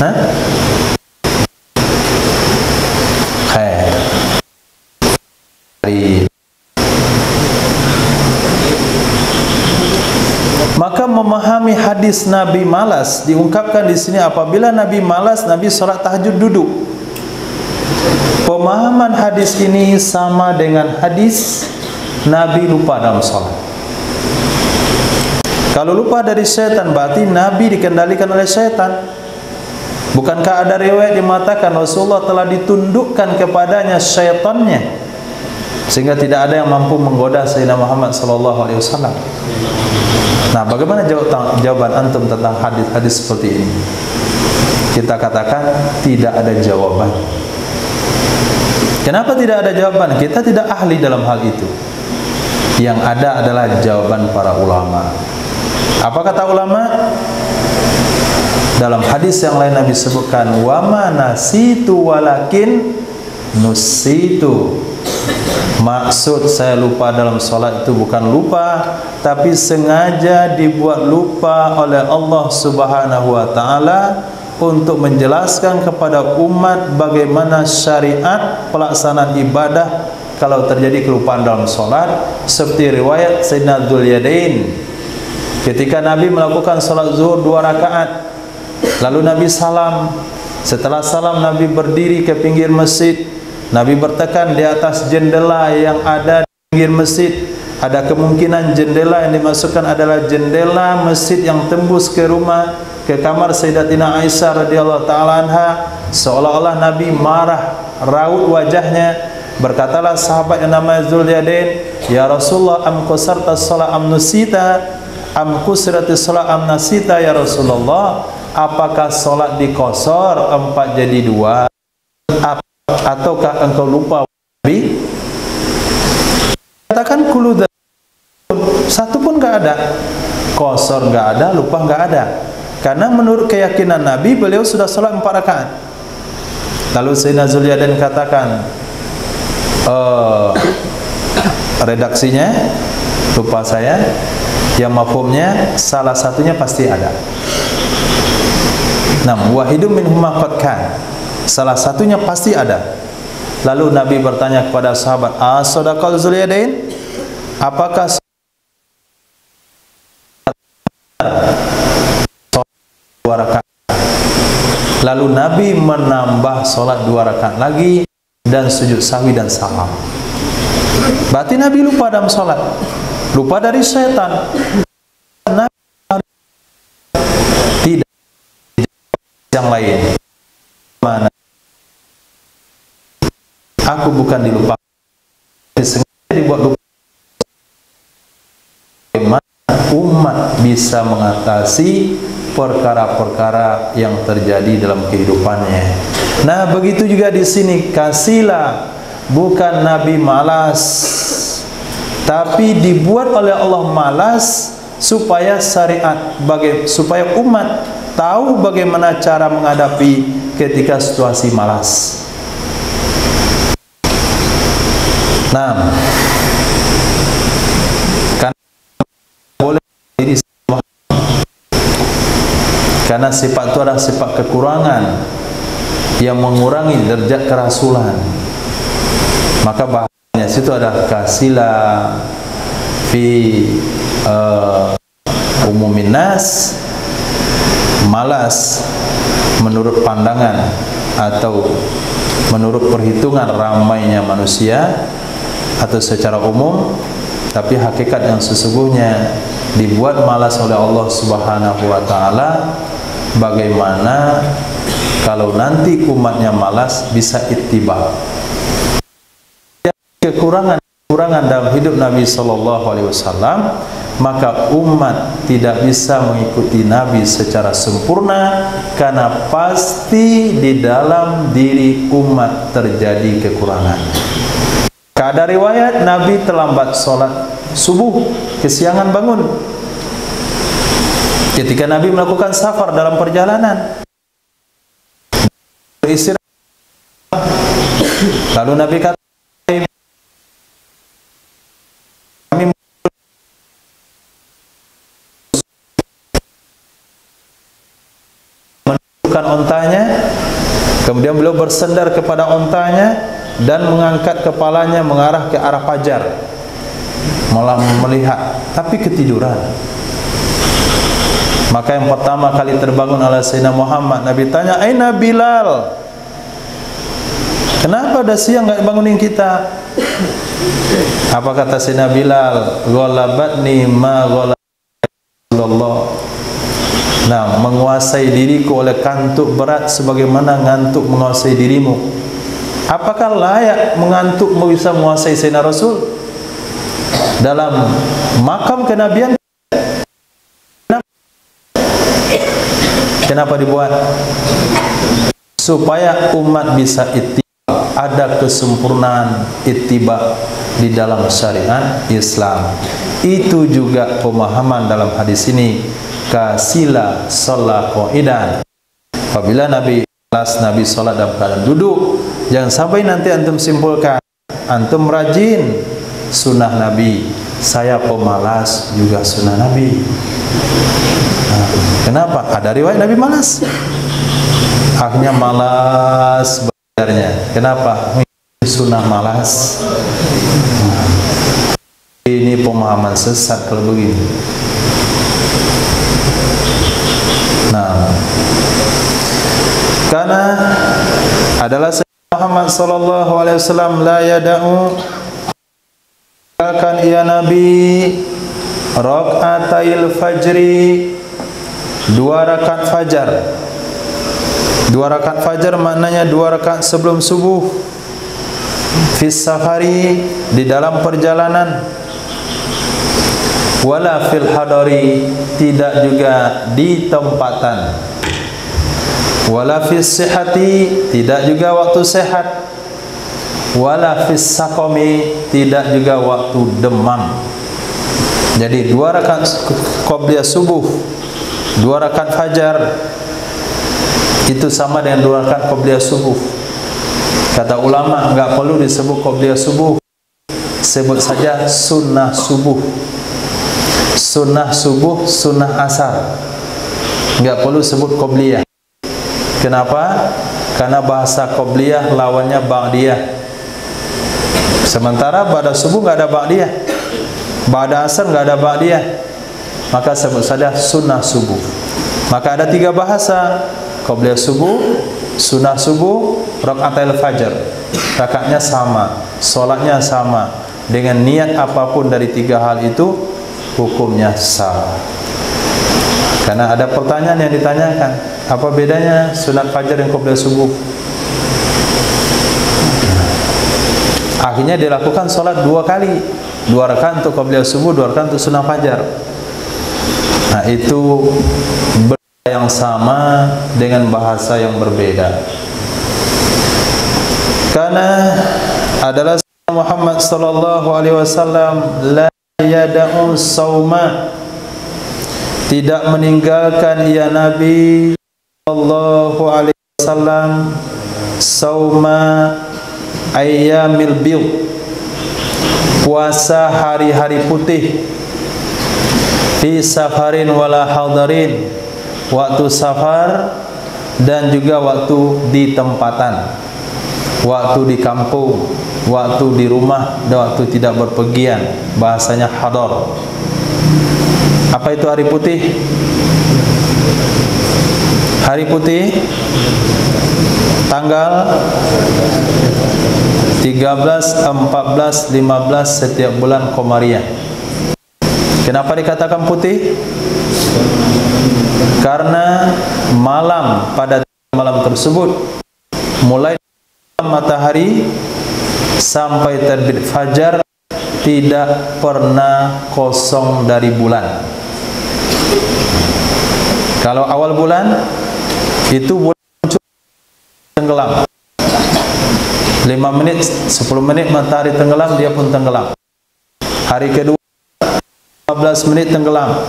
Hah? Maka memahami hadis Nabi malas diungkapkan di sini, apabila Nabi malas, Nabi salat tahajud duduk. Pemahaman hadis ini sama dengan hadis Nabi lupa dalam salat. Kalau lupa dari syaitan, berarti Nabi dikendalikan oleh syaitan. Bukankah ada riwayat dimatakan Rasulullah telah ditundukkan kepadanya syaitannya, sehingga tidak ada yang mampu menggoda Sayyidina Muhammad sallallahu alaihi wasallam. Nah, bagaimana jawaban antum tentang hadis-hadis seperti ini? Kita katakan tidak ada jawaban. Kenapa tidak ada jawaban? Kita tidak ahli dalam hal itu. Yang ada adalah jawaban para ulama. Apa kata ulama? Dalam hadis yang lain Nabi sebutkan, wa ma nasitu walakin nusitu. Maksud saya lupa dalam salat itu bukan lupa, tapi sengaja dibuat lupa oleh Allah Subhanahu wa taala untuk menjelaskan kepada umat bagaimana syariat pelaksanaan ibadah kalau terjadi kelupaan dalam salat. Seperti riwayat Sayyidina Dzul Yadain, ketika Nabi melakukan salat zuhur 2 rakaat, lalu Nabi salam, Setelah salam, Nabi berdiri ke pinggir masjid. Nabi bertekan di atas jendela yang ada di pinggir masjid. Ada kemungkinan jendela yang dimasukkan adalah jendela masjid yang tembus ke rumah, ke kamar Sayyidatina Aisyah radhiyallahu taala anha. Seolah-olah Nabi marah, raut wajahnya. Berkatalah sahabat yang namanya Zulyadain, "Ya Rasulullah, am qasarta shalah am nusita? Am kusratis shalah am nasita ya Rasulullah?" Apakah salat dikosor 4 jadi 2? Ataukah engkau lupa? Nabi katakan kulu satu pun enggak ada. Kosor enggak ada, lupa enggak ada. Karena menurut keyakinan Nabi, beliau sudah salat 4 rakaat. Lalu Sayyidina Zulyadain katakan, redaksinya lupa saya, yang mafhumnya salah satunya pasti ada. Nam wahidum minhuma qad kan, salah satunya pasti ada. Lalu Nabi bertanya kepada sahabat, "As-sadaqal Zulyadain? Apakah dua rakaat?" Lalu Nabi menambah salat 2 rakaat lagi dan sujud sahwi dan salam. Berarti Nabi lupa dalam salat, lupa dari setan. Nabi tidak yang lain. Mana? Aku bukan dilupa, sengaja dibuat lupa. Bagaimana umat bisa mengatasi perkara-perkara yang terjadi dalam kehidupannya? Nah, begitu juga di sini, kasihlah, bukan Nabi malas, tapi dibuat oleh Allah malas supaya syariat, supaya umat tahu bagaimana cara menghadapi ketika situasi malas. Nah, karena boleh diri semua, karena sifat itu adalah sifat kekurangan yang mengurangi derajat kerasulan. Maka bahasanya situ adalah kasila fi umumin nas, malas menurut pandangan atau menurut perhitungan ramainya manusia atau secara umum, tapi hakikat yang sesungguhnya dibuat malas oleh Allah Subhanahu wa taala. Bagaimana kalau nanti umatnya malas bisa ittiba? Kekurangan dalam hidup Nabi sallallahu alaihi wasallam, maka umat tidak bisa mengikuti Nabi secara sempurna karena pasti di dalam diri umat terjadi kekurangan. Ada riwayat Nabi terlambat sholat subuh, kesiangan bangun. Ketika Nabi melakukan safar dalam perjalanan, beristirahat. Lalu Nabi kata, menundukkan ontanya, kemudian beliau bersandar kepada ontanya dan mengangkat kepalanya mengarah ke arah fajar, malah melihat, tapi ketiduran. Maka yang pertama kali terbangun oleh Sayyidina Muhammad, Nabi tanya, "Aina Bilal? Kenapa dah siang enggak bangunin kita?" Apa kata Sayyidina Bilal? "Ghalabatni ma ghalaba." Nah, menguasai diriku oleh kantuk berat sebagaimana ngantuk menguasai dirimu. Apakah layak mengantuk bisa menguasai Sayyidina Rasul dalam makam kenabian? Kenapa dibuat? Supaya umat bisa ittiba, ada kesempurnaan ittiba di dalam syariat Islam. Itu juga pemahaman dalam hadis ini. Kasila sholat qa'idan. Apabila Nabi sholat dalam keadaan duduk, jangan sampai nanti antum simpulkan antum rajin sunnah Nabi, saya pemalas juga sunnah Nabi. Nah, kenapa? Ada riwayat Nabi malas, akhirnya malas belajarnya. Kenapa? Sunnah malas. Nah, ini pemahaman sesat kalau begini. Nah, Karena adalah Muhammad sallallahu alaihi wasallam la yada'u akan ia Nabi rakaatail fajri, 2 rakaat fajar. 2 rakaat fajar maknanya 2 rakaat sebelum subuh. Fis safari, di dalam perjalanan. Wala fil hadari, tidak juga di tempatan. Wala fis sihhati, tidak juga waktu sehat. Wala fis saqami, tidak juga waktu demam. Jadi 2 rakaat qabliyah subuh, 2 rakaat fajar itu sama dengan 2 rakaat qabliyah subuh. Kata ulama, enggak perlu disebut qabliyah subuh, sebut saja sunnah subuh. Sunnah subuh, sunnah asar, enggak perlu sebut qabliyah. Kenapa? Karena bahasa qabliyah lawannya ba'diyah. Sementara pada subuh enggak ada ba'diyah, pada asar enggak ada ba'diyah, maka sebut saja sunnah subuh. Maka ada 3 bahasa: qabliyah subuh, sunnah subuh, rakaatil fajar. Rakaatnya sama, solatnya sama, dengan niat apapun dari 3 hal itu hukumnya sah. Karena ada pertanyaan yang ditanyakan, apa bedanya sunat fajar dan qabliyah subuh? Akhirnya dilakukan solat 2 kali, 2 rakaat untuk qabliyah subuh, 2 rakaat untuk sunat fajar. Nah, itu yang sama dengan bahasa yang berbeda. Karena adalah Muhammad sallallahu alaihi wasallam la yada'u sauma, tidak meninggalkan ia Nabi sallallahu alaihi wasallam sauma ayyamil bid, puasa hari-hari putih, fi safarin wala hadarin, waktu safar dan juga waktu di tempatan, waktu di kampung, waktu di rumah, dan waktu tidak berpergian, bahasanya hadar. Apa itu hari putih? Hari putih tanggal 13, 14, 15 setiap bulan Komariah. Kenapa dikatakan putih? Karena malam pada malam tersebut, mulai matahari sampai terbit fajar, tidak pernah kosong dari bulan. Kalau awal bulan itu bulan tenggelam, 5 menit, 10 menit matahari tenggelam, dia pun tenggelam. Hari kedua 15 menit tenggelam.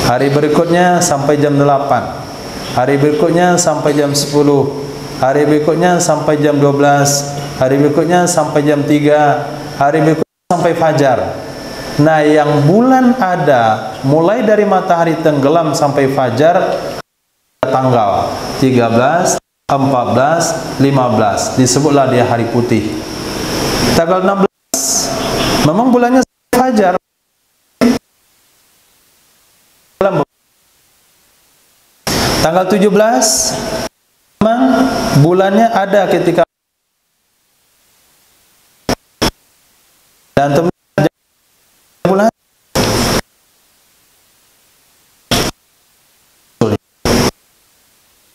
Hari berikutnya sampai jam 8. Hari berikutnya sampai jam 10. Hari berikutnya sampai jam 12. Hari berikutnya sampai jam 3. Hari berikutnya sampai fajar. Nah, yang bulan ada mulai dari matahari tenggelam sampai fajar tanggal 13, 14, 15. Disebutlah dia hari putih. Tanggal 16 memang bulannya fajar. Tanggal 17 memang bulannya ada ketika, dan bulan.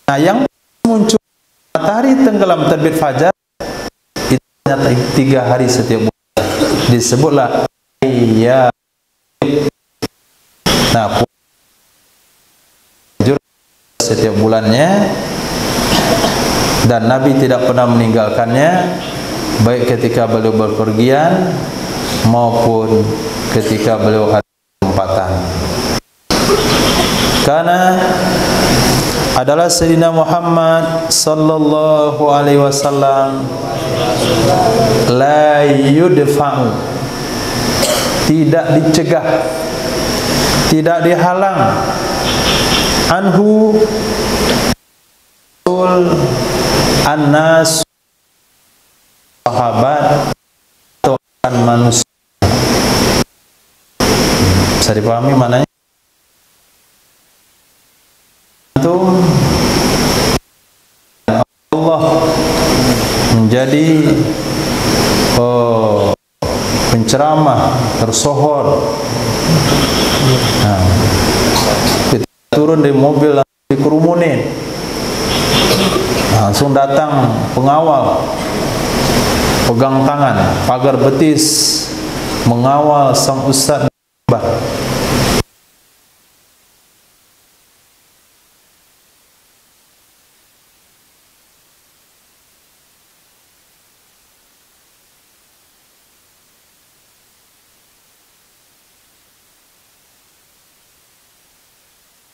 Nah, yang muncul matahari tenggelam terbit fajar itu ternyata 3 hari setiap bulan. Disebutlah iya. Nah, setiap bulannya, dan Nabi tidak pernah meninggalkannya, baik ketika beliau berpergian maupun ketika beliau ada kesempatan. Karena adalah Sayyidina Muhammad sallallahu alaihi wasallam la yudfa'u, tidak dicegah, tidak dihalang, anhu an-nas, sahabat atau manusia. Bisa dipahami maknanya? Itu menjadi penceramah tersohor. Nah, kita turun dari mobil langsung dikerumunin, langsung datang pengawal pegang tangan pagar betis mengawal sang ustaz.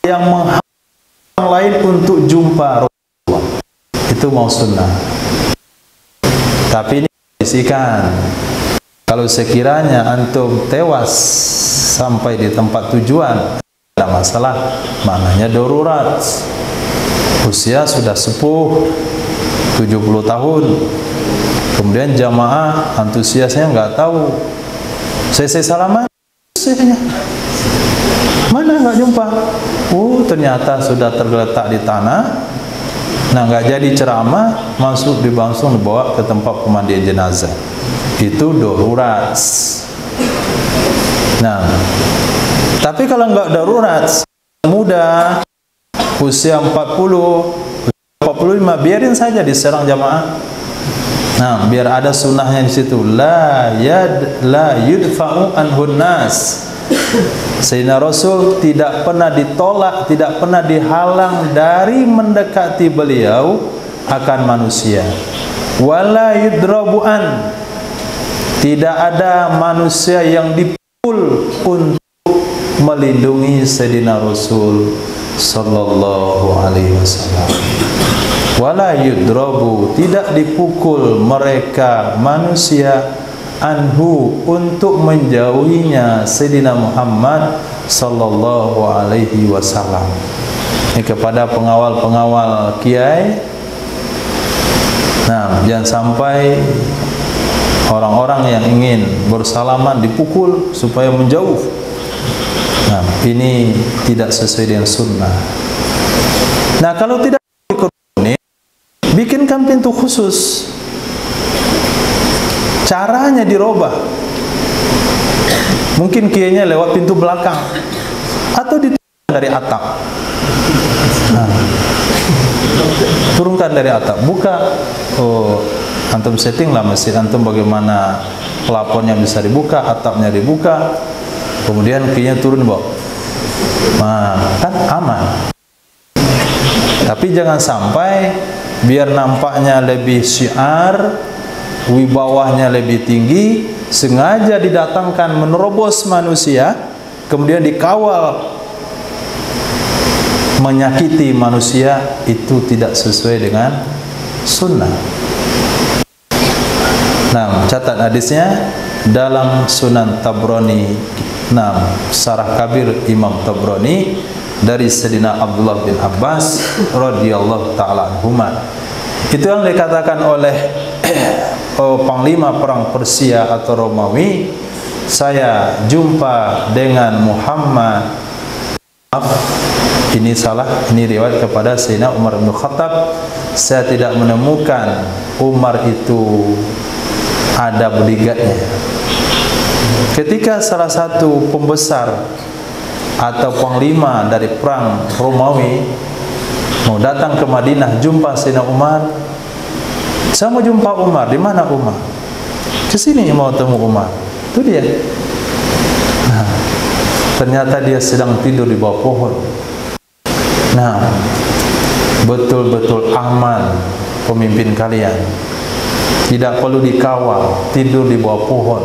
Yang menghalang orang lain untuk jumpa Rasulullah, itu mau sunnah. Tapi ini kondisikan, kalau sekiranya antum tewas sampai di tempat tujuan, tidak masalah, maknanya darurat. Usia sudah sepuh 70 tahun, kemudian jamaah antusiasnya nggak tahu, saya salaman, mana nggak jumpa. Ternyata sudah tergeletak di tanah. Nah, nggak jadi ceramah, masuk langsung dibawa ke tempat pemandian jenazah. Itu darurat. Nah, tapi kalau nggak darurat, muda, usia 40, 45, biarin saja diserang jamaah. Nah, biar ada sunnahnya di situ. La yudfa'u anhun nas. Sayyidina Rasul tidak pernah ditolak, tidak pernah dihalang dari mendekati beliau akan manusia. Wala yudrabu'an, tidak ada manusia yang dipukul untuk melindungi Sayyidina Rasul sallallahu alaihi wasallam. Wala yudrabu, tidak dipukul mereka manusia anhu untuk menjauhinya Sayyidina Muhammad sallallahu alaihi wasallam. Ini kepada pengawal-pengawal kiai. Nah, jangan sampai orang-orang yang ingin bersalaman dipukul supaya menjauh. Nah, ini tidak sesuai dengan sunnah. Nah, kalau tidak dikerumunin, bikinkan pintu khusus. Caranya dirubah. Mungkin kiainya lewat pintu belakang atau diturunkan dari atap. Nah, turunkan dari atap, buka. Antum setting lah masjid antum bagaimana pelapornya bisa dibuka, atapnya dibuka, kemudian kiainya turun bawah. Nah, kan aman. Tapi jangan sampai biar nampaknya lebih syiar, wibawahnya lebih tinggi, sengaja didatangkan menerobos manusia, kemudian dikawal menyakiti manusia. Itu tidak sesuai dengan sunnah. Nah, catat hadisnya dalam Sunan Tabrani. Nah, Syarah Kabir Imam Tabrani dari Sayyidina Abdullah bin Abbas radhiyallahu ta'ala anhuma. Itu yang dikatakan oleh Panglima Perang Persia atau Romawi, saya jumpa dengan Muhammad. Ini salah, ini riwayat kepada Sayyidina Umar bin Khattab. Saya tidak menemukan Umar itu ada bodyguardnya. Ketika salah satu pembesar atau panglima dari perang Romawi mau datang ke Madinah jumpa Sayyidina Umar, saya mau jumpa Umar. Di mana Umar? Ke sini mau temu Umar. Itu dia. Nah, ternyata dia sedang tidur di bawah pohon. Nah, betul-betul aman pemimpin kalian. Tidak perlu dikawal, tidur di bawah pohon.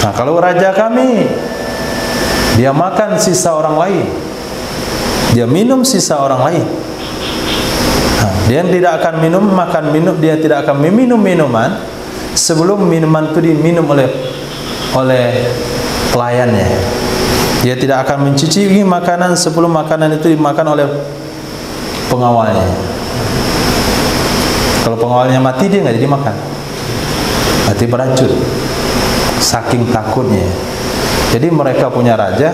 Nah, kalau raja kami, dia makan sisa orang lain, dia minum sisa orang lain. Nah, dia tidak akan makan minum, dia tidak akan meminum minuman sebelum minuman itu diminum oleh pelayannya. Dia tidak akan mencicipi makanan sebelum makanan itu dimakan oleh pengawalnya. Kalau pengawalnya mati, dia nggak jadi makan, mati beracun. Saking takutnya. Jadi mereka punya raja,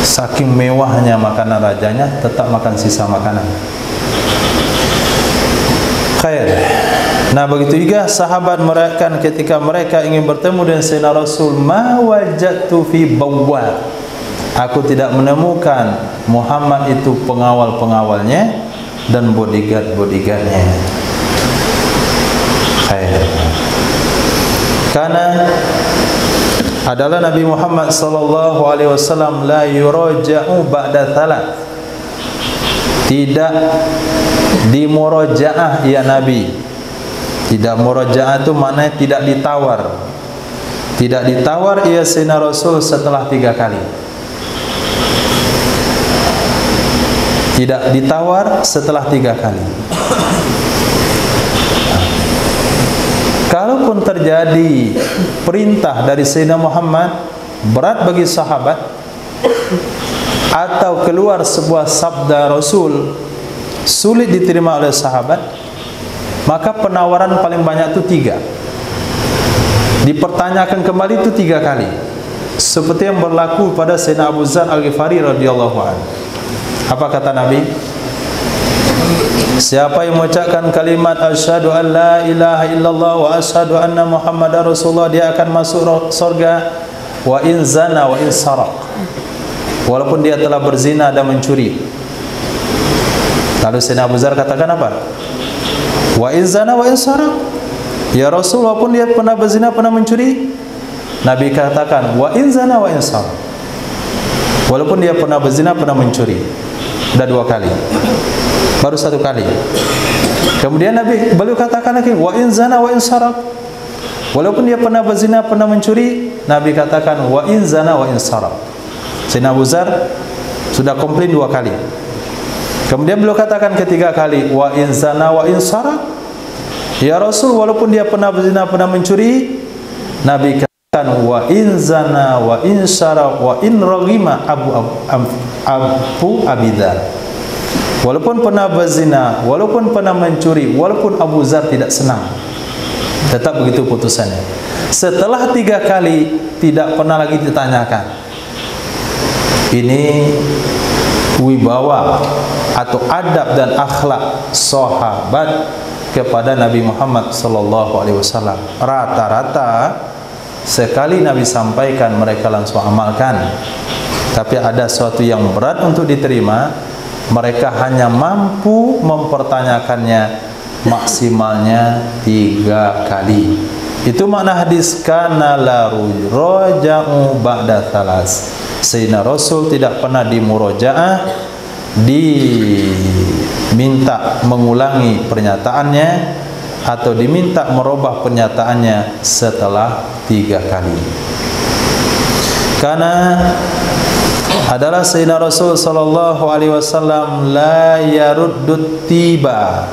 saking mewahnya makanan rajanya, tetap makan sisa makanan. Khair. Nah, begitu juga sahabat mereka ketika mereka ingin bertemu dengan Sayyidina Rasul, ma wajadtu fi bawwab. Aku tidak menemukan Muhammad itu pengawal-pengawalnya dan bodyguard-bodyguardnya. Karena adalah Nabi Muhammad sallallahu alaihi wasallam la yuraja'u ba'da thalath. Tidak dimurajaah ya Nabi. Tidak murajaah itu maknanya tidak ditawar. Tidak ditawar ya Sayyidina Rasul setelah 3 kali. Tidak ditawar setelah 3 kali. Kalaupun terjadi perintah dari Sayyidina Muhammad berat bagi sahabat, atau keluar sebuah sabda Rasul sulit diterima oleh sahabat, maka penawaran paling banyak itu 3. Dipertanyakan kembali itu 3 kali. Seperti yang berlaku pada Sayyidina Abu Dzar Al-Ghifari radhiyallahu anhu. Apa kata Nabi? Siapa yang mengucapkan kalimat asyhadu an la ilaha illallah wa asyhadu anna Muhammadar Rasulullah, dia akan masuk surga wa in zana wa in saraq. Walaupun dia telah berzina dan mencuri. Lalu Sayyidina Abu Dzar katakan apa? Wa in zana wa in saraq. Ya Rasul, walaupun dia pernah berzina, pernah mencuri. Nabi katakan wa in zana wa in saraq. Walaupun dia pernah berzina, pernah mencuri. Sudah 2 kali. Baru 1 kali. Kemudian Nabi beliau katakan lagi wa in zana wa in saraq. Walaupun dia pernah berzina, pernah mencuri, Nabi katakan wa in zana wa in saraq. Sayyidina Abu Dzar sudah komplain 2 kali. Kemudian beliau katakan ketiga kali wa in zana wa in saraq. Ya Rasul, walaupun dia pernah berzina, pernah mencuri, Nabi katakan wa in zana wa in saraq wa in raghima Abu Abidar. Walaupun pernah berzina, walaupun pernah mencuri, walaupun Abu Dzar tidak senang, tetap begitu putusannya. Setelah 3 kali tidak pernah lagi ditanyakan. Ini wibawa atau adab dan akhlak sahabat kepada Nabi Muhammad sallallahu alaihi wasallam. Rata-rata sekali Nabi sampaikan mereka langsung amalkan. Tapi ada sesuatu yang berat untuk diterima, mereka hanya mampu mempertanyakannya maksimalnya 3 kali. Itu makna hadis kana la ruja'u ba'da thalas. Sayyidina Rasul tidak pernah dimurajaah, diminta mengulangi pernyataannya atau diminta merubah pernyataannya setelah 3 kali. Karena adalah Sayyidina Rasul sallallahu alaihi wasallam la yaruddut tiba,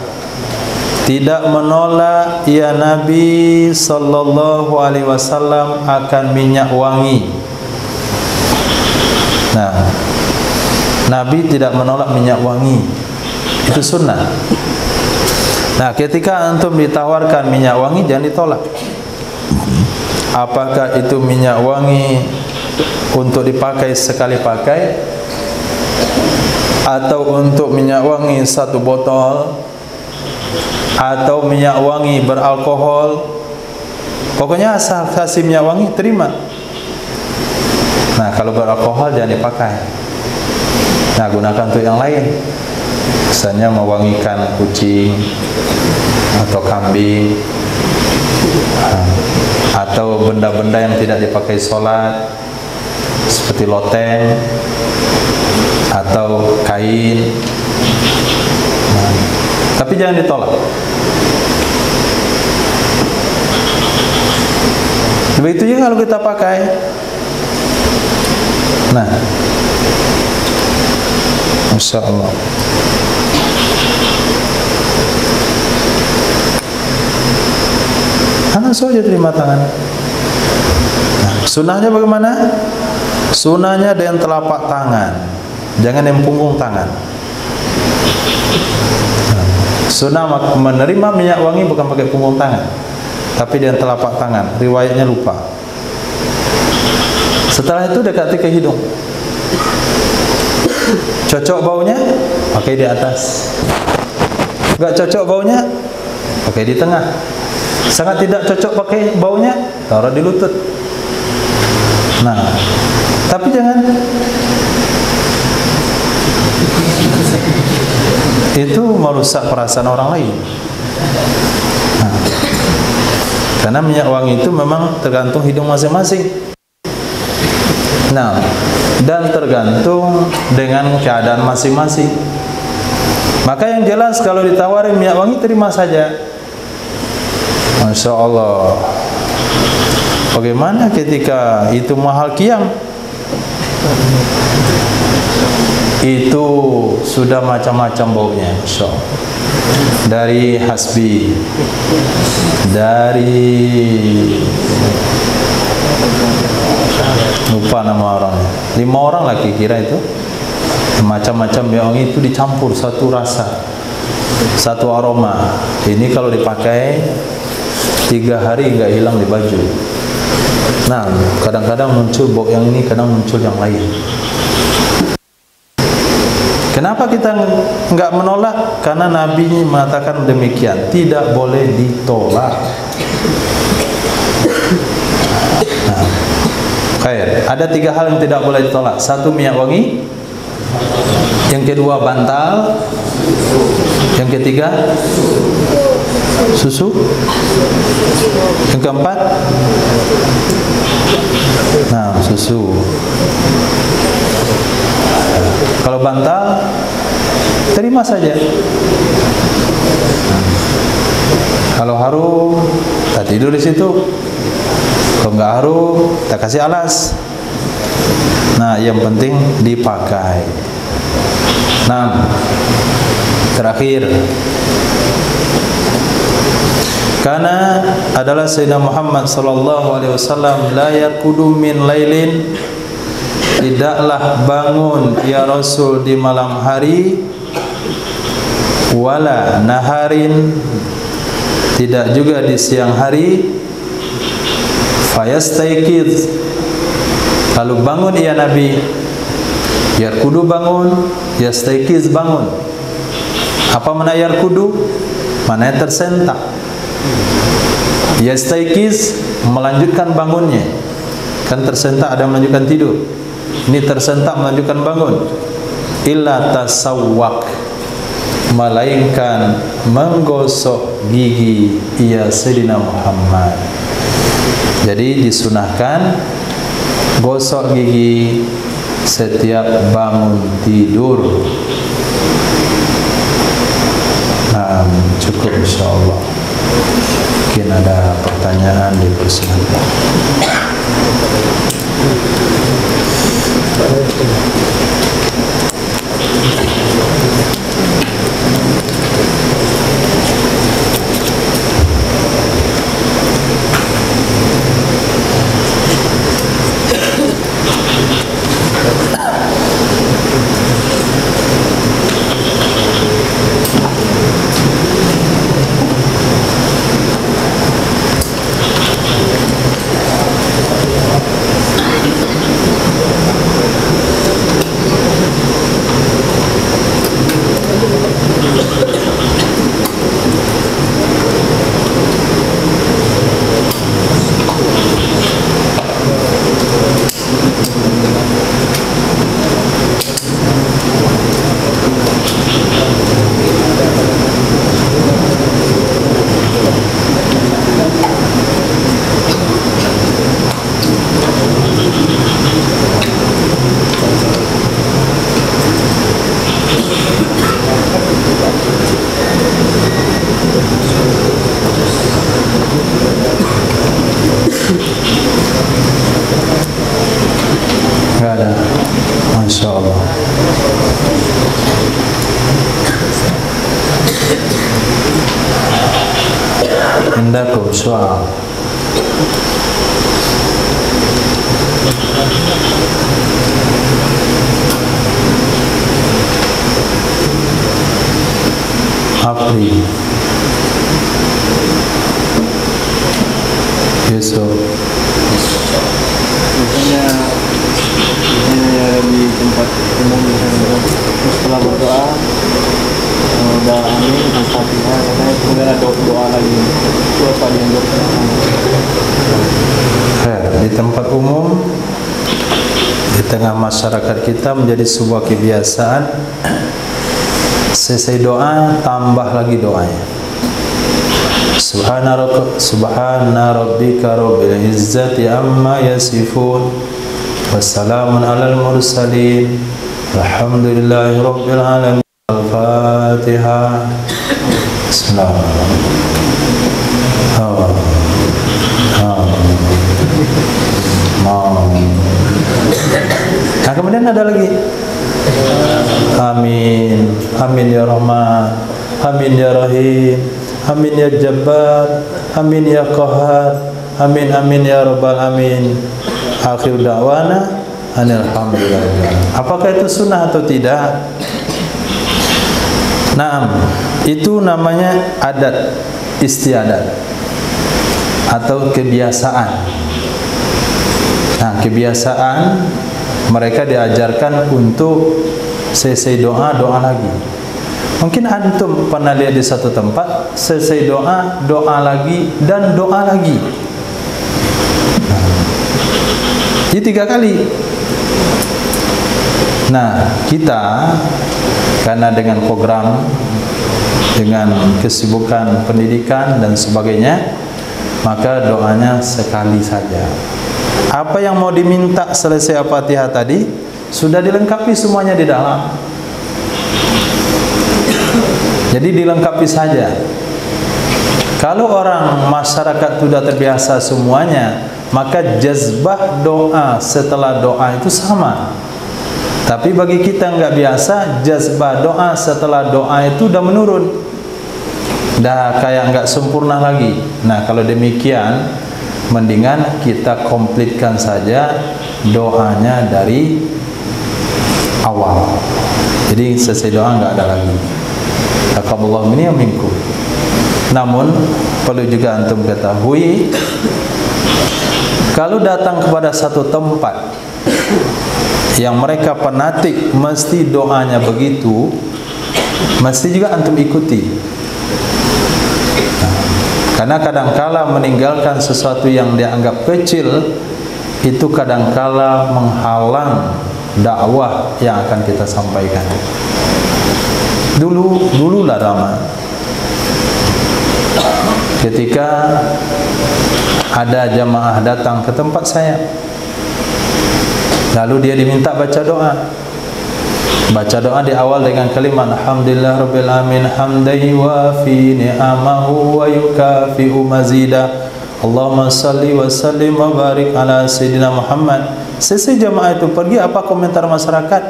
tidak menolak ya Nabi sallallahu alaihi wasallam akan minyak wangi. Nah, Nabi tidak menolak minyak wangi. Itu sunnah. Nah, ketika antum ditawarkan minyak wangi, jangan ditolak. Apakah itu minyak wangi untuk dipakai sekali pakai, atau untuk minyak wangi 1 botol, atau minyak wangi beralkohol, pokoknya asal kasih minyak wangi, terima. Nah, kalau beralkohol jangan dipakai. Nah, gunakan untuk yang lain. Misalnya mewangikan kucing atau kambing, atau benda-benda yang tidak dipakai sholat seperti loteng atau kain. Nah, tapi jangan ditolak. Begitu juga kalau kita pakai. Nah, Masya Allah. Langsung aja terima tangan. Nah, sunnahnya bagaimana? Sunnahnya dengan telapak tangan, jangan yang punggung tangan. Nah, sunnah menerima minyak wangi bukan pakai punggung tangan, tapi dengan telapak tangan. Riwayatnya lupa. Setelah itu dekati ke hidung. Cocok baunya, pakai di atas. Enggak cocok baunya, pakai di tengah. Sangat tidak cocok pakai baunya, taruh di lutut. Nah, tapi jangan itu merusak perasaan orang lain. Nah, karena minyak wangi itu memang tergantung hidung masing-masing. Nah, dan tergantung dengan keadaan masing-masing. Maka yang jelas kalau ditawarin minyak wangi terima saja. Masya Allah. Bagaimana ketika itu mahal kiam? Itu sudah macam-macam baunya, Masya Allah. Dari hasbi, dari lupa nama orangnya, 5 orang lagi kira itu. Macam-macam minyak wangi itu dicampur satu rasa, satu aroma. Ini kalau dipakai 3 hari nggak hilang di baju. Nah, kadang-kadang muncul bau yang ini, kadang muncul yang lain. Kenapa kita nggak menolak? Karena Nabi mengatakan demikian, tidak boleh ditolak. Nah, khair. Ada 3 hal yang tidak boleh ditolak. 1, minyak wangi. Yang kedua, bantal. Yang ketiga, susu. Yang keempat, nah, susu. Kalau bantal, terima saja. Kalau harum, kita tidur di situ. Kalau nggak harum, kita kasih alas. Nah, yang penting dipakai. Nah, terakhir, karena adalah Sayyidina Muhammad sallallahu alaihi wasallam la yaqudu min lailin, tidaklah bangun ya Rasul di malam hari, wala naharin, tidak juga di siang hari, fayastaiqiz, lalu bangun ya Nabi. Yarkudu bangun, yastaiqiz bangun. Apa mana yarkudu? Mana tersentak. Yastaiqiz melanjutkan bangunnya. Kan tersentak ada melanjutkan tidur. Ini tersentak melanjutkan bangun. Illa tasawwak, melainkan menggosok gigi ia Sayyidina Muhammad. Jadi disunahkan gosok gigi setiap bangun tidur. Nah, cukup insyaallah. Mungkin ada pertanyaan, dipersilakan. Enggak ada. Masya Allah. Indakum soal. April. Besok. Biasanya di tempat umum setelah berdoa udah amin Al-Fatihah katanya kemudian ada doa lagi itu apa yang dianjurkan? Di tempat umum, di tengah masyarakat kita menjadi sebuah kebiasaan. Selesai doa, tambah lagi doanya. Subhana rabbika rabbil izzati amma yasifun, wassalamun alal mursalin, walhamdulillahi rabbil alamin. Al-Fatihah. Nah, kemudian ada lagi. Amin, amin ya Rahman, amin ya Rahim, amin ya Jabbar, amin ya Qahhar, amin amin ya Rabbal Amin. Akhir da'wana alhamdulillah. Apakah itu sunnah atau tidak? Naam, itu namanya adat istiadat atau kebiasaan. Nah, kebiasaan mereka diajarkan untuk selesai doa, doa lagi. Mungkin antum pernah lihat di satu tempat, selesai doa, doa lagi, dan doa lagi. Jadi 3 kali. Nah, kita karena dengan program, dengan kesibukan pendidikan dan sebagainya, maka doanya sekali saja. Apa yang mau diminta selesai Al-Fatihah tadi sudah dilengkapi semuanya di dalam. Jadi dilengkapi saja. Kalau orang masyarakat sudah terbiasa semuanya, maka jazbah doa setelah doa itu sama. Tapi bagi kita nggak biasa, jazbah doa setelah doa itu udah menurun, dah kayak nggak sempurna lagi. Nah, kalau demikian, mendingan kita komplitkan saja doanya dari awal. Jadi selesai doa nggak ada lagi. Taqabbalallahu minni wa minkum. Namun perlu juga antum ketahui, kalau datang kepada satu tempat yang mereka fanatik mesti doanya begitu, mesti juga antum ikuti. Karena kadangkala meninggalkan sesuatu yang dianggap kecil itu kadangkala menghalang dakwah yang akan kita sampaikan. Dululah lama, ketika ada jamaah datang ke tempat saya, lalu dia diminta baca doa. Baca doa di awal dengan kalimat alhamdulillah rabbil alamin hamdan yuwafi ni'amahu wa yukafi'u mazida. Allahumma salli wa sallim wa barik ala sayyidina Muhammad. Selesai jamaah itu pergi, apa komentar masyarakat?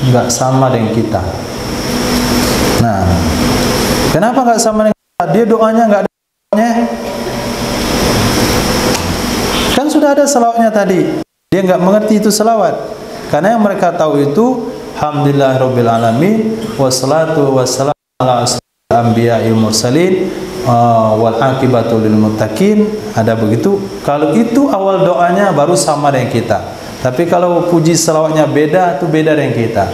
Enggak sama dengan kita. Nah, kenapa enggak sama dengan kita? Dia doanya enggak ada salawatnya. Kan sudah ada salawatnya tadi. Dia enggak mengerti itu salawat. Karena yang mereka tahu itu alhamdulillah rabbil alamin wassalatu wassalamu ala asyrofil anbiya'i wal mursalin wal aqibatu lil muttaqin. Ada begitu. Kalau itu awal doanya baru sama dengan kita. Tapi kalau puji selawatnya beda, itu beda dengan kita.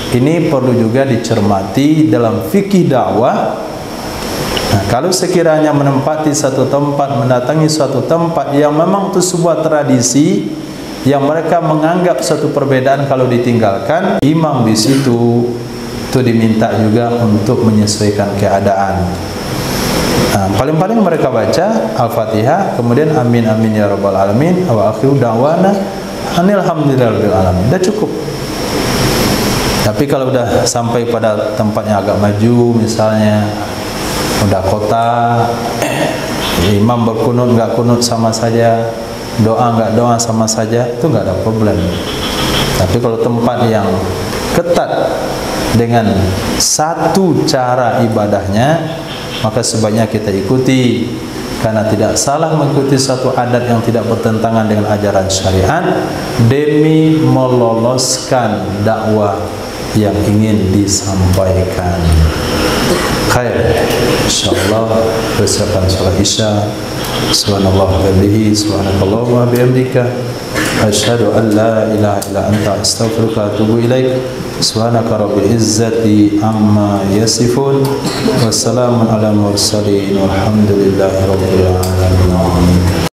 Ini perlu juga dicermati dalam fikih dakwah. Nah, kalau sekiranya menempati satu tempat, mendatangi suatu tempat yang memang itu sebuah tradisi yang mereka menganggap satu perbedaan, kalau ditinggalkan, imam di situ itu diminta juga untuk menyesuaikan keadaan. Nah, paling-paling mereka baca Al-Fatihah, kemudian amin amin ya rabbal alamin wa akhiru da'wana alhamdulillahirabbil alamin. Sudah cukup. Tapi kalau udah sampai pada tempatnya agak maju, misalnya udah kota, imam berkunut nggak kunut sama saja, doa nggak doa sama saja, itu nggak ada problem. Tapi kalau tempat yang ketat dengan satu cara ibadahnya, maka sebaiknya kita ikuti. Karena tidak salah mengikuti satu adat yang tidak bertentangan dengan ajaran syariat demi meloloskan dakwah yang ingin disampaikan. Khair, insyaallah persiapan salat Isya. Subhanallah wa bihamdihi, subhanakallahumma wa bihamdika asyhadu an la ilaha illa anta astaghfiruka wa atubu ilaik. Subhanaka rabbil izzati amma yasifun, wassalamun ala mursalin, walhamdulillahi rabbil alamin.